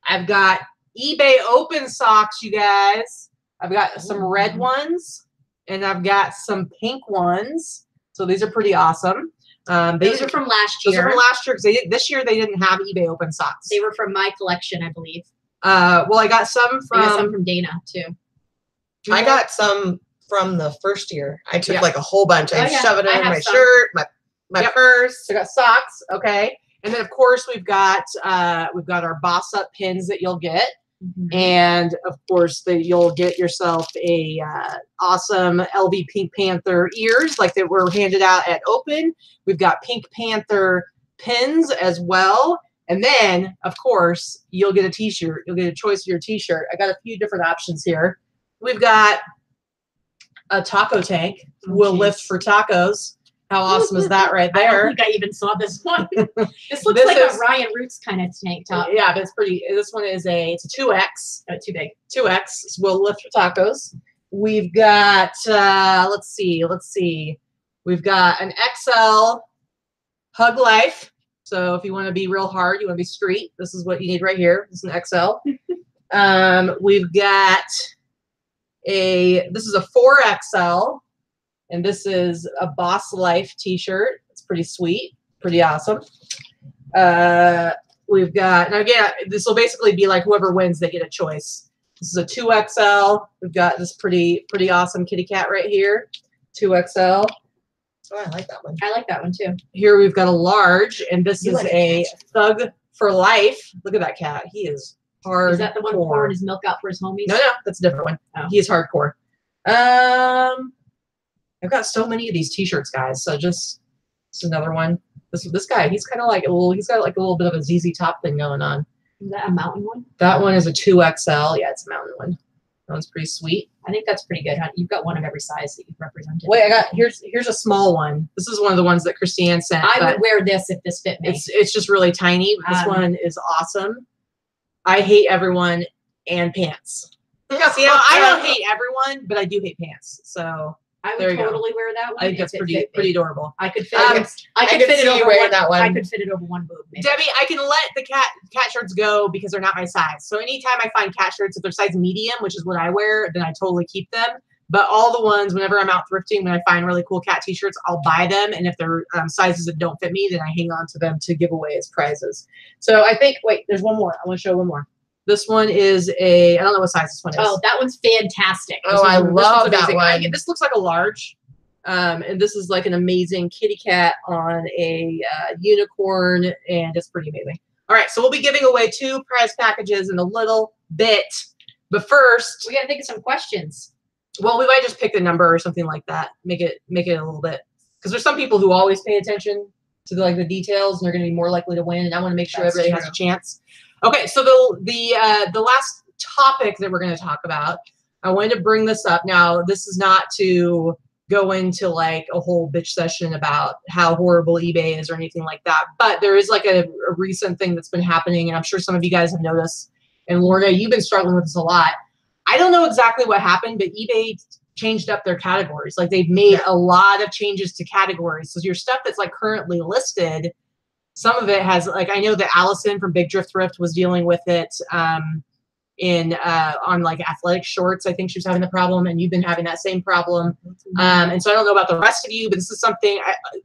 I've got eBay open socks, you guys. I've got some red ones, and I've got some pink ones. So these are pretty awesome. Those are from last year. Those are from last year because this year they didn't have eBay open socks. They were from my collection, I believe. Well, I got some from Dana too. I got some from the first year. I took like a whole bunch. I shoved it in my shirt, my purse. So I got socks. Okay, and then of course we've got our Boss Up pins that you'll get. And of course, you'll get yourself a awesome LV Pink Panther ears like that were handed out at Open. We've got Pink Panther pins as well. And then, of course, you'll get a t-shirt. You'll get a choice of your t-shirt. I got a few different options here. We've got a taco tank. We'll lift for tacos. How awesome is that right there? I don't think I even saw this one. This looks like a Ryan Roots kind of tank top. Yeah, but it's pretty. This one is it's a 2X. Too big. 2X. So we'll lift for tacos. We've got, let's see. We've got an XL Hug Life. So if you want to be real hard, you want to be street, this is what you need right here. This is an XL. We've got this is a 4XL. And this is a Boss Life t-shirt. It's pretty sweet, pretty awesome. We've got, now again, this will basically be like whoever wins, they get a choice. This is a 2XL. We've got this pretty awesome kitty cat right here, 2XL. Oh, I like that one. I like that one too. Here we've got a large, and this is a Thug for Life. Look at that cat. He is hard. Is that the one pouring his milk out for his homies? No, that's a different one. Oh. He is hardcore. I've got so many of these t-shirts, guys. So just another one. This guy, he's kind of like he's got like a little bit of a ZZ Top thing going on. Is that a mountain one? That one is a 2XL. Yeah, it's a mountain one. That one's pretty sweet. I think that's pretty good, huh? You've got one of every size that you've represented. Wait, I got here's a small one. This is one of the ones that Christiane sent. I would wear this if this fit me. It's just really tiny. But this one is awesome. I hate everyone and pants. See, I don't hate everyone, but I do hate pants. So I would totally wear that one. I think that's pretty adorable. I could fit I could fit it over wearing that one. I could fit it over one boob. Maybe. Debbie, I can let the cat shirts go because they're not my size. So anytime I find cat shirts, if they're size medium, which is what I wear, then I totally keep them. But all the ones, whenever I'm out thrifting, when I find really cool cat t-shirts, I'll buy them. And if they're sizes that don't fit me, then I hang on to them to give away as prizes. So I think, wait, there's one more. I want to show one more. This one is I don't know what size this one is. Oh, that one's fantastic. I love that one. This looks like a large. And this is like an amazing kitty cat on a unicorn, and it's pretty amazing. All right, so we'll be giving away 2 prize packages in a little bit. But first, we got to think of some questions. Well, we might just pick the number or something like that. Make it a little bit, because there's some people who always pay attention to the details, and they're going to be more likely to win. And I want to make sure everybody has a chance. Okay, so the last topic that we're going to talk about, I wanted to bring this up. Now, this is not to go into like a whole bitch session about how horrible eBay is or anything like that, but there is like a recent thing that's been happening, and I'm sure some of you guys have noticed. And Lorna, you've been struggling with this a lot. I don't know exactly what happened, but eBay changed up their categories. Like they've made a lot of changes to categories. So your stuff that's like currently listed, some of it has, like, I know that Allison from Big Drift Thrift was dealing with it on like athletic shorts. I think she was having the problem, and you've been having that same problem. And so I don't know about the rest of you, but this is something,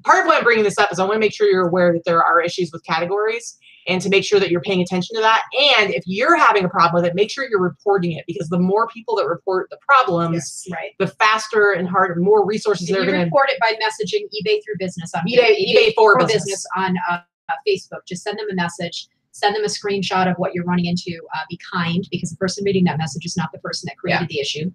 part of why I'm bringing this up is I want to make sure you're aware that there are issues with categories, and to make sure that you're paying attention to that. And if you're having a problem with it, make sure you're reporting it, because the more people that report the problems, the faster and harder, more resources they're going to report it by messaging eBay through business on eBay for business on Facebook. Just send them a message. Send them a screenshot of what you're running into. Be kind, because the person reading that message is not the person that created the issue.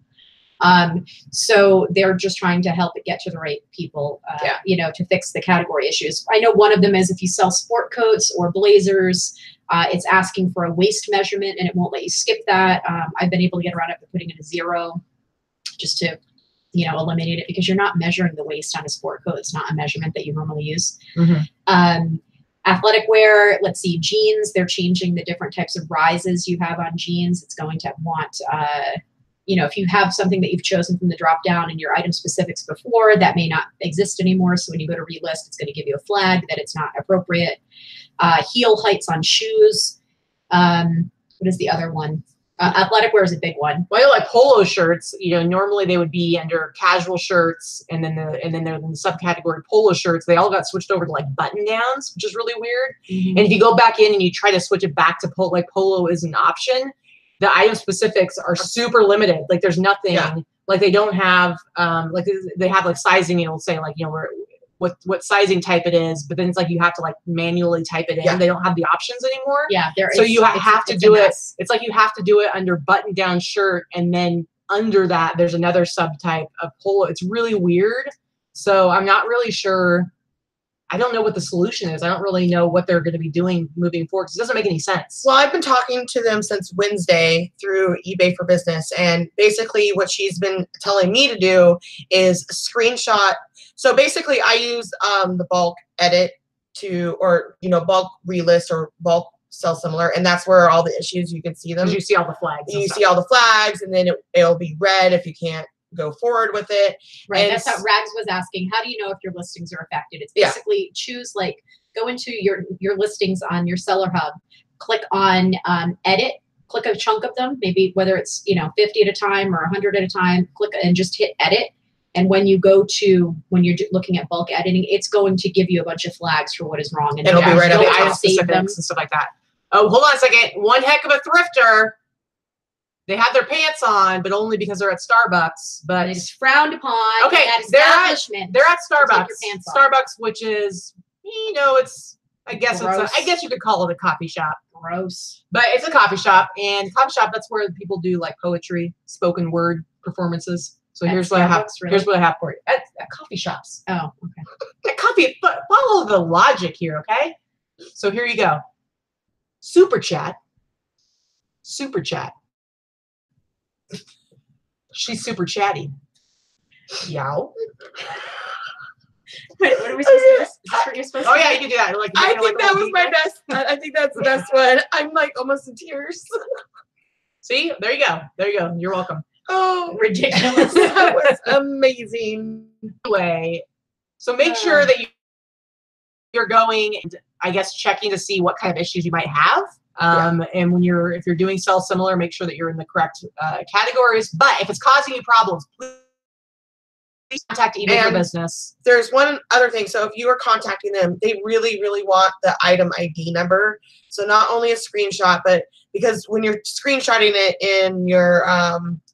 So they're just trying to help it get to the right people, you know, to fix the category issues. I know one of them is if you sell sport coats or blazers, it's asking for a waist measurement and it won't let you skip that. I've been able to get around it by putting in a 0 just to, you know, eliminate it, because you're not measuring the waist on a sport coat. It's not a measurement that you normally use. Athletic wear, let's see, jeans, they're changing the different types of rises you have on jeans. It's going to want, you know, if you have something that you've chosen from the drop down in your item specifics before, that may not exist anymore. So when you go to relist, it's going to give you a flag that it's not appropriate. Heel heights on shoes. What is the other one? Athletic wear is a big one. Well, like polo shirts, you know, normally they would be under casual shirts, and then they're in the subcategory polo shirts. They all got switched over to like button downs, which is really weird. And if you go back in and you try to switch it back to polo, like polo is an option, the item specifics are super limited. Like there's nothing, like they don't have, like they have like sizing. It'll say like, you know, what sizing type it is, but then it's like you have to like manually type it in. They don't have the options anymore. So you have to do it. It's like you have to do it under button down shirt, and then under that there's another subtype of polo. It's really weird. So I'm not really sure. I don't know what the solution is. I don't really know what they're going to be doing moving forward, because it doesn't make any sense. Well, I've been talking to them since Wednesday through eBay for Business, and basically what she's been telling me to do is screenshot. So basically I use the bulk edit or, you know, bulk relist or bulk sell similar, and that's where all the issues, you can see them. You see all the flags. You see all the flags, and then it'll be red if you can't go forward with it. Right. And that's how Rags was asking, how do you know if your listings are affected? It's basically choose, like, go into your listings on your Seller Hub, click on edit, click a chunk of them, maybe whether it's, you know, 50 at a time or 100 at a time, click and just hit edit. And when you go to, when you're looking at bulk editing, it's going to give you a bunch of flags for what is wrong. And it'll be right up the item save specifics them. and stuff like that. Oh, hold on a second. One heck of a thrifter. They have their pants on, but only because they're at Starbucks. But it's frowned upon. Okay, they're at Starbucks. Starbucks, which is, you know, it's, I guess I guess you could call it a coffee shop. Gross. But it's a coffee shop, and coffee shop, that's where people do like poetry, spoken word performances. So here's what I have. Really? Here's what I have for you at coffee shops. Oh, okay. At coffee, but follow the logic here, okay? So here you go. Super chat. She's super chatty. Yow. What are we supposed to do? Is this what you're supposed to Oh do? yeah, you can do that. Like, I like think a that little was my beat. best. I think that's the best one. I'm like almost in tears. See, there you go. There you go. You're welcome. Oh, Ridiculous. that was amazing. Anyway, so make sure that you're going and I guess checking to see what kind of issues you might have. And when if you're doing sell similar, make sure that you're in the correct categories. But if it's causing you problems, please contact eBay for Business. There's one other thing. So if you are contacting them, they really, really want the item ID number. So not only a screenshot, but because when you're screenshotting it in your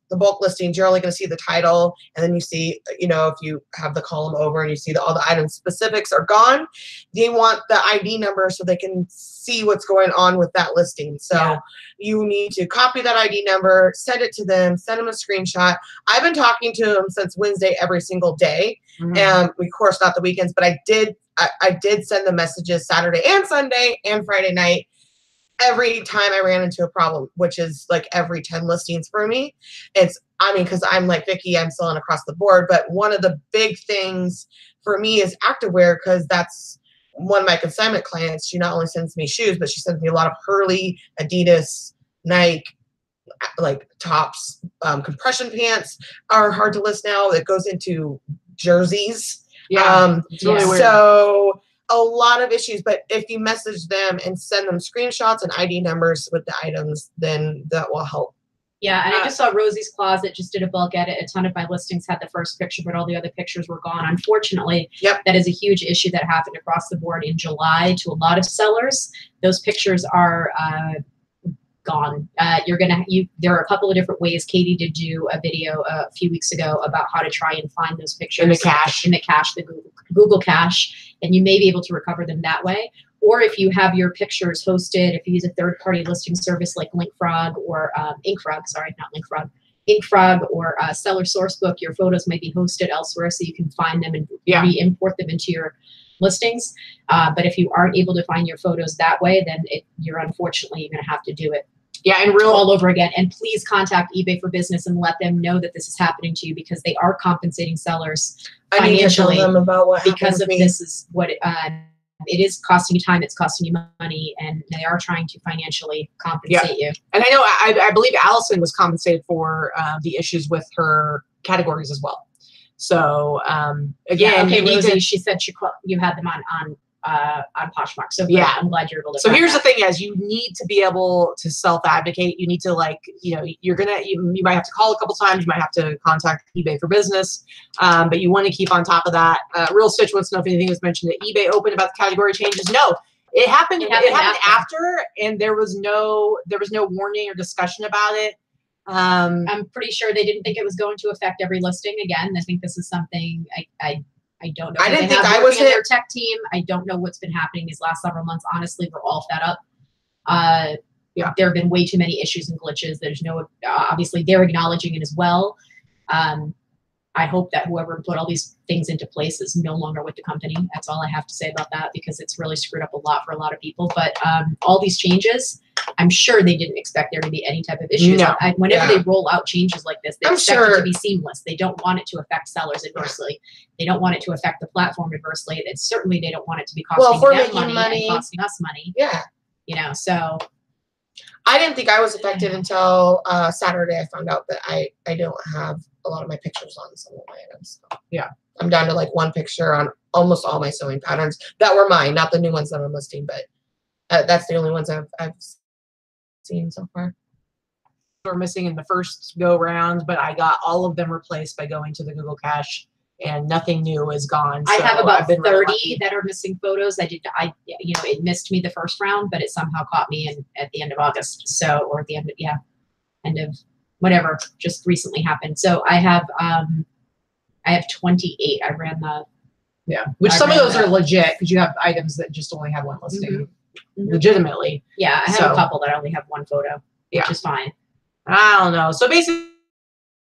the bulk listings, you're only going to see the title, and then you see, you know, if you have the column over and you see that all the item specifics are gone, they want the ID number so they can see what's going on with that listing. So you need to copy that ID number, send it to them, send them a screenshot. I've been talking to them since Wednesday every single day, and of course not the weekends, but I did send them messages Saturday and Sunday and Friday night. Every time I ran into a problem, which is like every 10 listings for me. Because I'm like Vicki, I'm selling across the board. But one of the big things for me is activewear, because that's one of my consignment clients. She not only sends me shoes, but she sends me a lot of Hurley, Adidas, Nike, like tops. Compression pants are hard to list now. It goes into jerseys. It's really weird. So a lot of issues, but if you message them and send them screenshots and ID numbers with the items, then that will help. Yeah, and I just saw Rosie's Closet just did a bulk edit. A ton of my listings had the first picture, but all the other pictures were gone. Unfortunately, that is a huge issue that happened across the board in July to a lot of sellers. Those pictures are gone. There are a couple of different ways. Katie did do a video a few weeks ago about how to try and find those pictures in the cache, the Google cache, and you may be able to recover them that way. Or if you have your pictures hosted, if you use a third-party listing service like Linkfrog or Inkfrog or Seller Sourcebook, your photos might be hosted elsewhere, so you can find them and re-import them into your listings. But if you aren't able to find your photos that way, then you're unfortunately going to have to do it. All over again. And please contact eBay for Business and let them know that this is happening to you, because they are compensating sellers financially because of this is what it is costing you time, it's costing you money, and they are trying to financially compensate you. And I know, I believe Allison was compensated for the issues with her categories as well. So again, Rosie, she said you had them on Poshmark. So I'm glad you're able to. So here's the thing: is you need to be able to self-advocate. You need to you might have to call a couple times. You might have to contact eBay for Business, but you want to keep on top of that. Real Stitch wants to know if anything was mentioned at eBay Open about the category changes. No, it happened. It happened after, and there was no warning or discussion about it. I'm pretty sure they didn't think it was going to affect every listing again. I think this is something I don't know. I didn't think I was in their tech team. I don't know what's been happening these last several months. Honestly, we're all fed up. There have been way too many issues and glitches. There's no, obviously they're acknowledging it as well. I hope that whoever put all these things into place is no longer with the company. That's all I have to say about that, because it's really screwed up a lot for a lot of people. But all these changes, I'm sure they didn't expect there to be any type of issues. No. Whenever they roll out changes like this, they expect it to be seamless. They don't want it to affect sellers adversely. They don't want it to affect the platform adversely. Certainly they don't want it to be costing them money and costing us money. Yeah. So I didn't think I was affected until Saturday. I found out that I don't have a lot of my pictures on some of my items. So I'm down to like one picture on almost all my sewing patterns that were mine, not the new ones that I'm listing, but that's the only ones I've seen so far. Were missing in the first go round, but I got all of them replaced by going to the Google cache, and nothing new is gone. So I have about 30 that are missing photos. It missed me the first round, but it somehow caught me at the end of August. So, or at the end of whatever just recently happened. So I have 28. I ran which some of those are legit, because you have items that just only have one listing. Legitimately. Yeah, I have a couple that only have one photo, which is fine. I don't know. So basically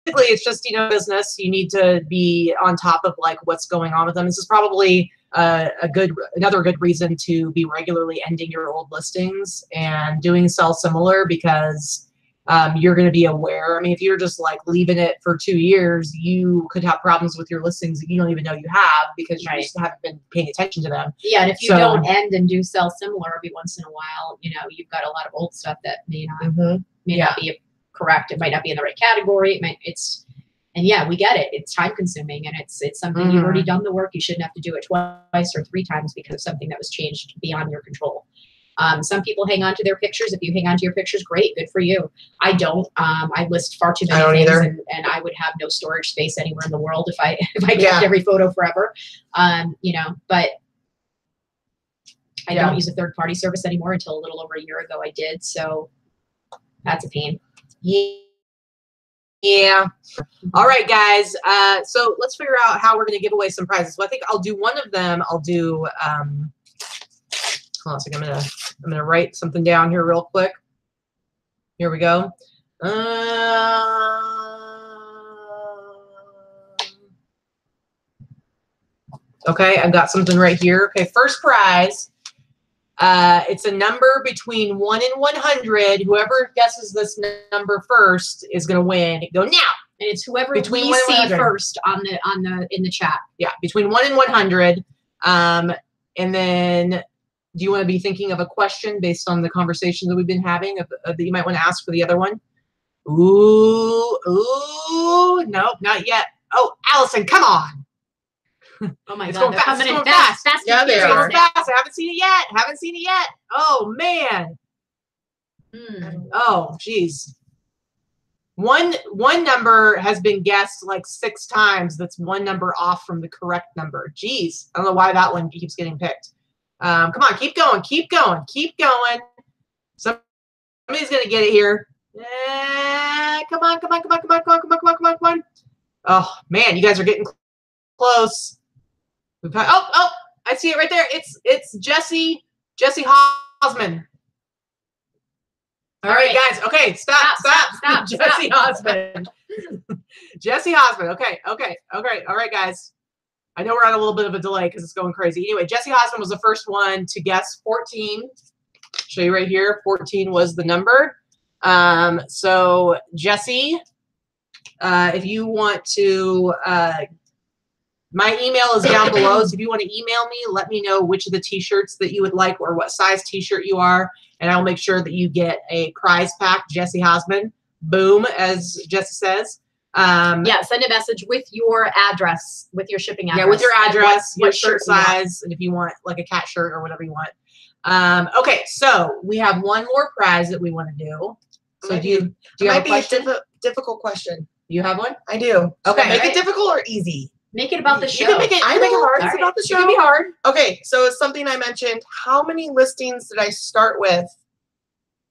it's just, business. You need to be on top of like what's going on with them. This is probably another good reason to be regularly ending your old listings and doing sell similar, because you're going to be aware. I mean, if you're just like leaving it for 2 years, you could have problems with your listings that you don't even know you have because you just haven't been paying attention to them. Yeah, and if you don't end and do sell similar every once in a while, you know, you've got a lot of old stuff that may not be correct. It might not be in the right category. And yeah, we get it. It's time consuming, and it's something you've already done the work. You shouldn't have to do it twice or 3 times because of something that was changed beyond your control. Some people hang on to their pictures. If you hang on to your pictures, great, good for you. I don't. I list far too many things, and I would have no storage space anywhere in the world if I kept every photo forever. You know, but I don't use a third-party service anymore. Until a little over a year ago, I did. So that's a pain. Yeah. All right, guys. So let's figure out how we're going to give away some prizes. Well, I think I'll do one of them. I'll do. Hold on a second. I'm gonna write something down here real quick. Here we go. Okay, I've got something right here. Okay, first prize. It's a number between 1 and 100. Whoever guesses this number first is gonna win. Go now. And it's whoever we see first in the chat. Yeah, between 1 and 100. And then. Do you want to be thinking of a question based on the conversation that we've been having that you might want to ask for the other one? Ooh, nope, not yet. Oh, Allison, come on. Oh my God, they're coming in fast. Yeah, they are. going fast. I haven't seen it yet. Oh, man. Oh, geez. One number has been guessed like 6 times. That's one number off from the correct number. Geez, I don't know why that one keeps getting picked. Come on, keep going. Somebody's gonna get it here. Come on. Oh man, you guys are getting close. Oh, I see it right there. It's Jesse Hosman. All right, guys. Okay, stop. Jesse Hosman. Jesse Hosman. Okay. All right, guys. I know we're on a little bit of a delay because it's going crazy. Anyway, Jesse Hosman was the first one to guess 14. Show you right here. 14 was the number. So Jesse, if you want to, my email is down below. So if you want to email me, let me know which of the t-shirts that you would like or what size t-shirt you are. And I'll make sure that you get a prize pack, Jesse Hosman. Boom, as Jesse says. Yeah, send a message with your address, with your shipping address. Yeah, with your address, your shirt size, and if you want like a cat shirt or whatever you want. Okay, so we have one more prize that we want to do. So do you have a question? Difficult question. You have one? I do. Okay. Make it difficult or easy? Make it about the show. You can make it hard. It's about the show. It can be hard. Okay, so it's something I mentioned. How many listings did I start with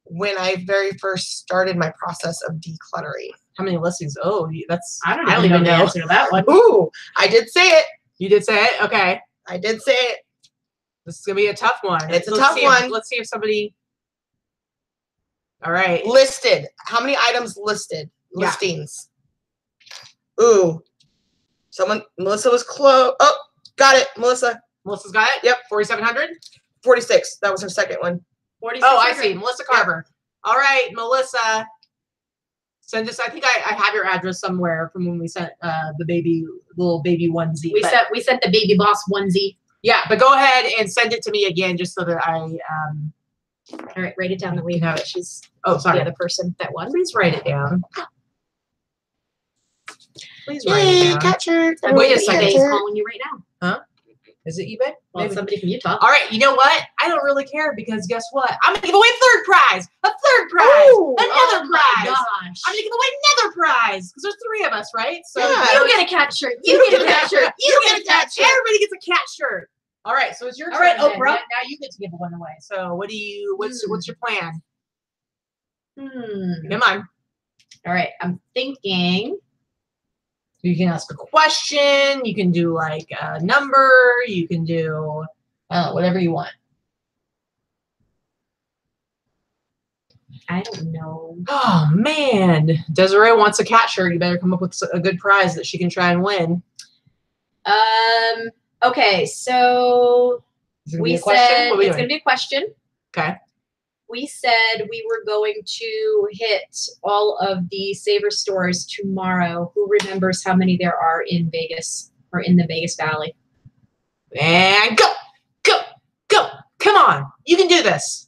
when I very first started my process of decluttering? How many listings? Oh, that's I don't even know the answer to that one. Ooh, I did say it. You did say it? Okay. I did say it. This is gonna be a tough one. It's a tough one. Let's see if somebody. All right. Listed. How many items listed? Yeah. Listings. Ooh. Melissa was close. Oh, got it. Melissa's got it? Yep. 4,700? 46. That was her second one. 46. Oh, I see. Melissa Carver. Yep. All right, Melissa. Send us. I think I have your address somewhere from when we sent the little baby onesie. We sent the baby boss onesie. Yeah, but go ahead and send it to me again, just so that I. All right, write it down that we have it. She's sorry, the other person that won. Please write it down. Please write it down. Cat shirt. Wait a second. eBay's calling you right now. Huh? Is it eBay? Well, somebody from Utah. All right, you know what? I don't really care because guess what? I'm gonna give away a third prize. Ooh, another prize. Gosh. I'm gonna give away another prize because there's 3 of us, right? So you get a cat shirt. You get a cat shirt. You get a cat shirt. Everybody gets a cat shirt. All right, so it's your turn. All right, Oprah. Now you get to give one away. So what do you? What's your plan? Come on. All right, I'm thinking. You can ask a question. You can do like a number. You can do whatever you want. I don't know. Oh, man. Desiree wants a cat shirt. You better come up with a good prize that she can try and win. Okay, so we said it's going to be a question. Okay. we said we were going to hit all of the Saver stores tomorrow. Who remembers how many there are in Vegas or in the Vegas Valley? And go, go, go. Come on. You can do this.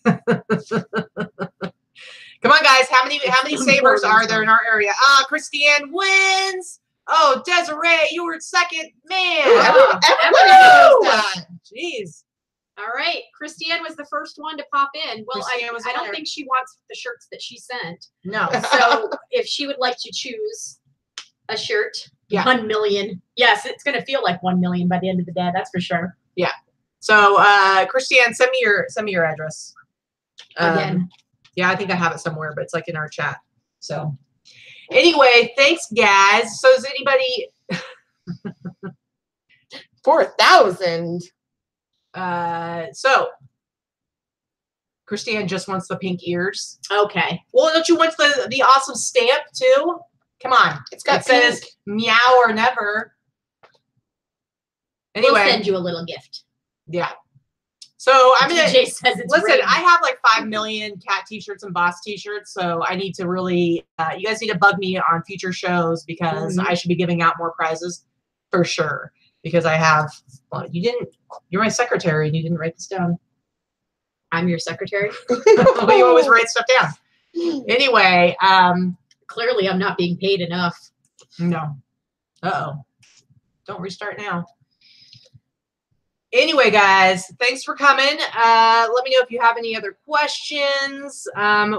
Come on, guys. How many Savers are there in our area? Christiane wins. Oh, Desiree, you were second. Man. Everybody knows that. Jeez. All right. Christiane was the first one to pop in. Well, I don't think she wants the shirts that she sent. No. So if she would like to choose a shirt, 1 million. Yes, it's going to feel like 1 million by the end of the day. That's for sure. Yeah. So, Christiane, send me your address. Again. Yeah, I think I have it somewhere, but it's like in our chat. So, anyway, thanks, guys. So, is anybody 4,000? So, Christiane just wants the pink ears. Okay. Well, don't you want the awesome stamp too? Come on. It says meow or never. Anyway. We'll send you a little gift. Yeah. So I'm gonna DJ says it's listen. rigged. I have like 5 million cat t-shirts and boss t-shirts, so I need to really. You guys need to bug me on future shows because I should be giving out more prizes for sure. Because I have. Well, you didn't. You're my secretary, and you didn't write this down. I'm your secretary. Well, you always write stuff down. Anyway. Clearly, I'm not being paid enough. No. Uh-oh. Don't restart now. Anyway, guys, thanks for coming. Let me know if you have any other questions.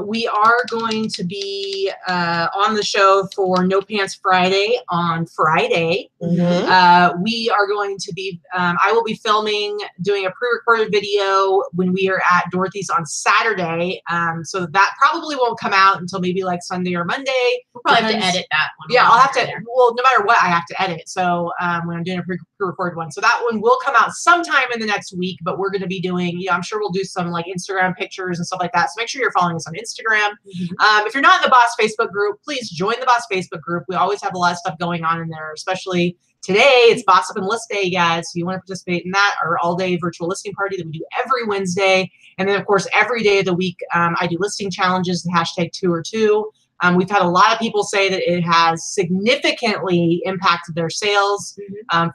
We are going to be on the show for No Pants Friday on Friday. We are going to be, I will be filming, doing a pre-recorded video when we are at Dorothy's on Saturday. So that probably won't come out until maybe like Sunday or Monday. We'll probably have to edit that one. Yeah, I'll have to, well, no matter what, I have to edit. So when I'm doing a pre-recorded one. So that one will come out sometime in the next week, but we're going to be doing, I'm sure we'll do some like Instagram pictures and stuff like that. So make sure you're following us on Instagram. If you're not in the Boss Facebook group, please join the Boss Facebook group. We always have a lot of stuff going on in there, especially today. It's Boss Up and List Day, guys. So you want to participate in that, our all-day virtual listing party that we do every Wednesday. And then, of course, every day of the week, I do listing challenges, the hashtag 2 or 2. We've had a lot of people say that it has significantly impacted their sales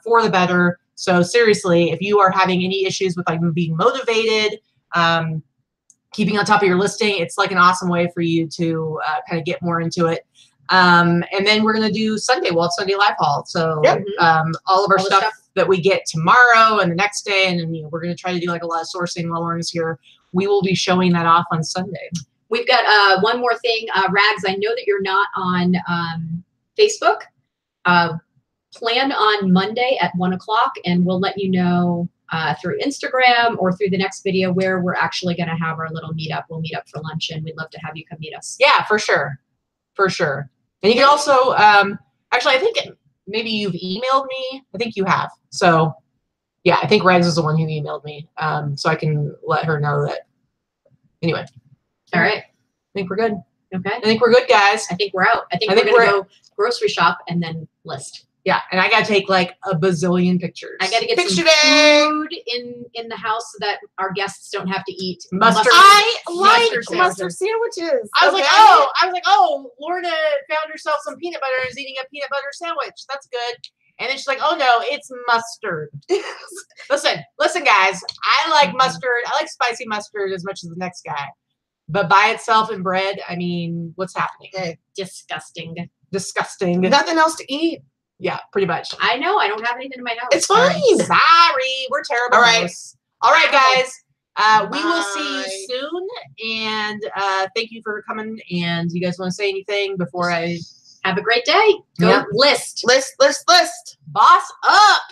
for the better. So seriously, if you are having any issues with like being motivated, keeping on top of your listing, it's like an awesome way for you to kind of get more into it. And then we're going to do Sunday. We'll have Sunday live haul. So all of our stuff that we get tomorrow and the next day, and then we're going to try to do like a lot of sourcing while Lorna's here. We will be showing that off on Sunday. We've got one more thing. Rags, I know that you're not on Facebook. Plan on Monday at 1 o'clock, and we'll let you know through Instagram or through the next video where we're actually going to have our little meetup. We'll meet up for lunch, and we'd love to have you come meet us. Yeah, for sure. For sure. And you can also, actually, I think maybe you've emailed me. I think you have. So, yeah, I think Rags is the one who emailed me. So I can let her know that. Anyway. All right. I think we're good. Okay. I think we're good, guys. I think we're out. I think we're going to go grocery shop and then list. Yeah, and I gotta take like a bazillion pictures. I gotta get some food in the house so that our guests don't have to eat mustard. I like mustard sandwiches. I was like, oh, Lorna found herself some peanut butter and is eating a peanut butter sandwich. That's good. And then she's like, oh no, it's mustard. Listen, guys. I like mustard. I like spicy mustard as much as the next guy. But by itself in bread, I mean, what's happening? Disgusting. Disgusting. Nothing else to eat. Yeah, pretty much. I know. I don't have anything in my house. It's fine. Sorry. We're terrible. All right. All right, guys. We will see you soon. And thank you for coming. And you guys want to say anything before I... Have a great day. Go list. List. Boss up.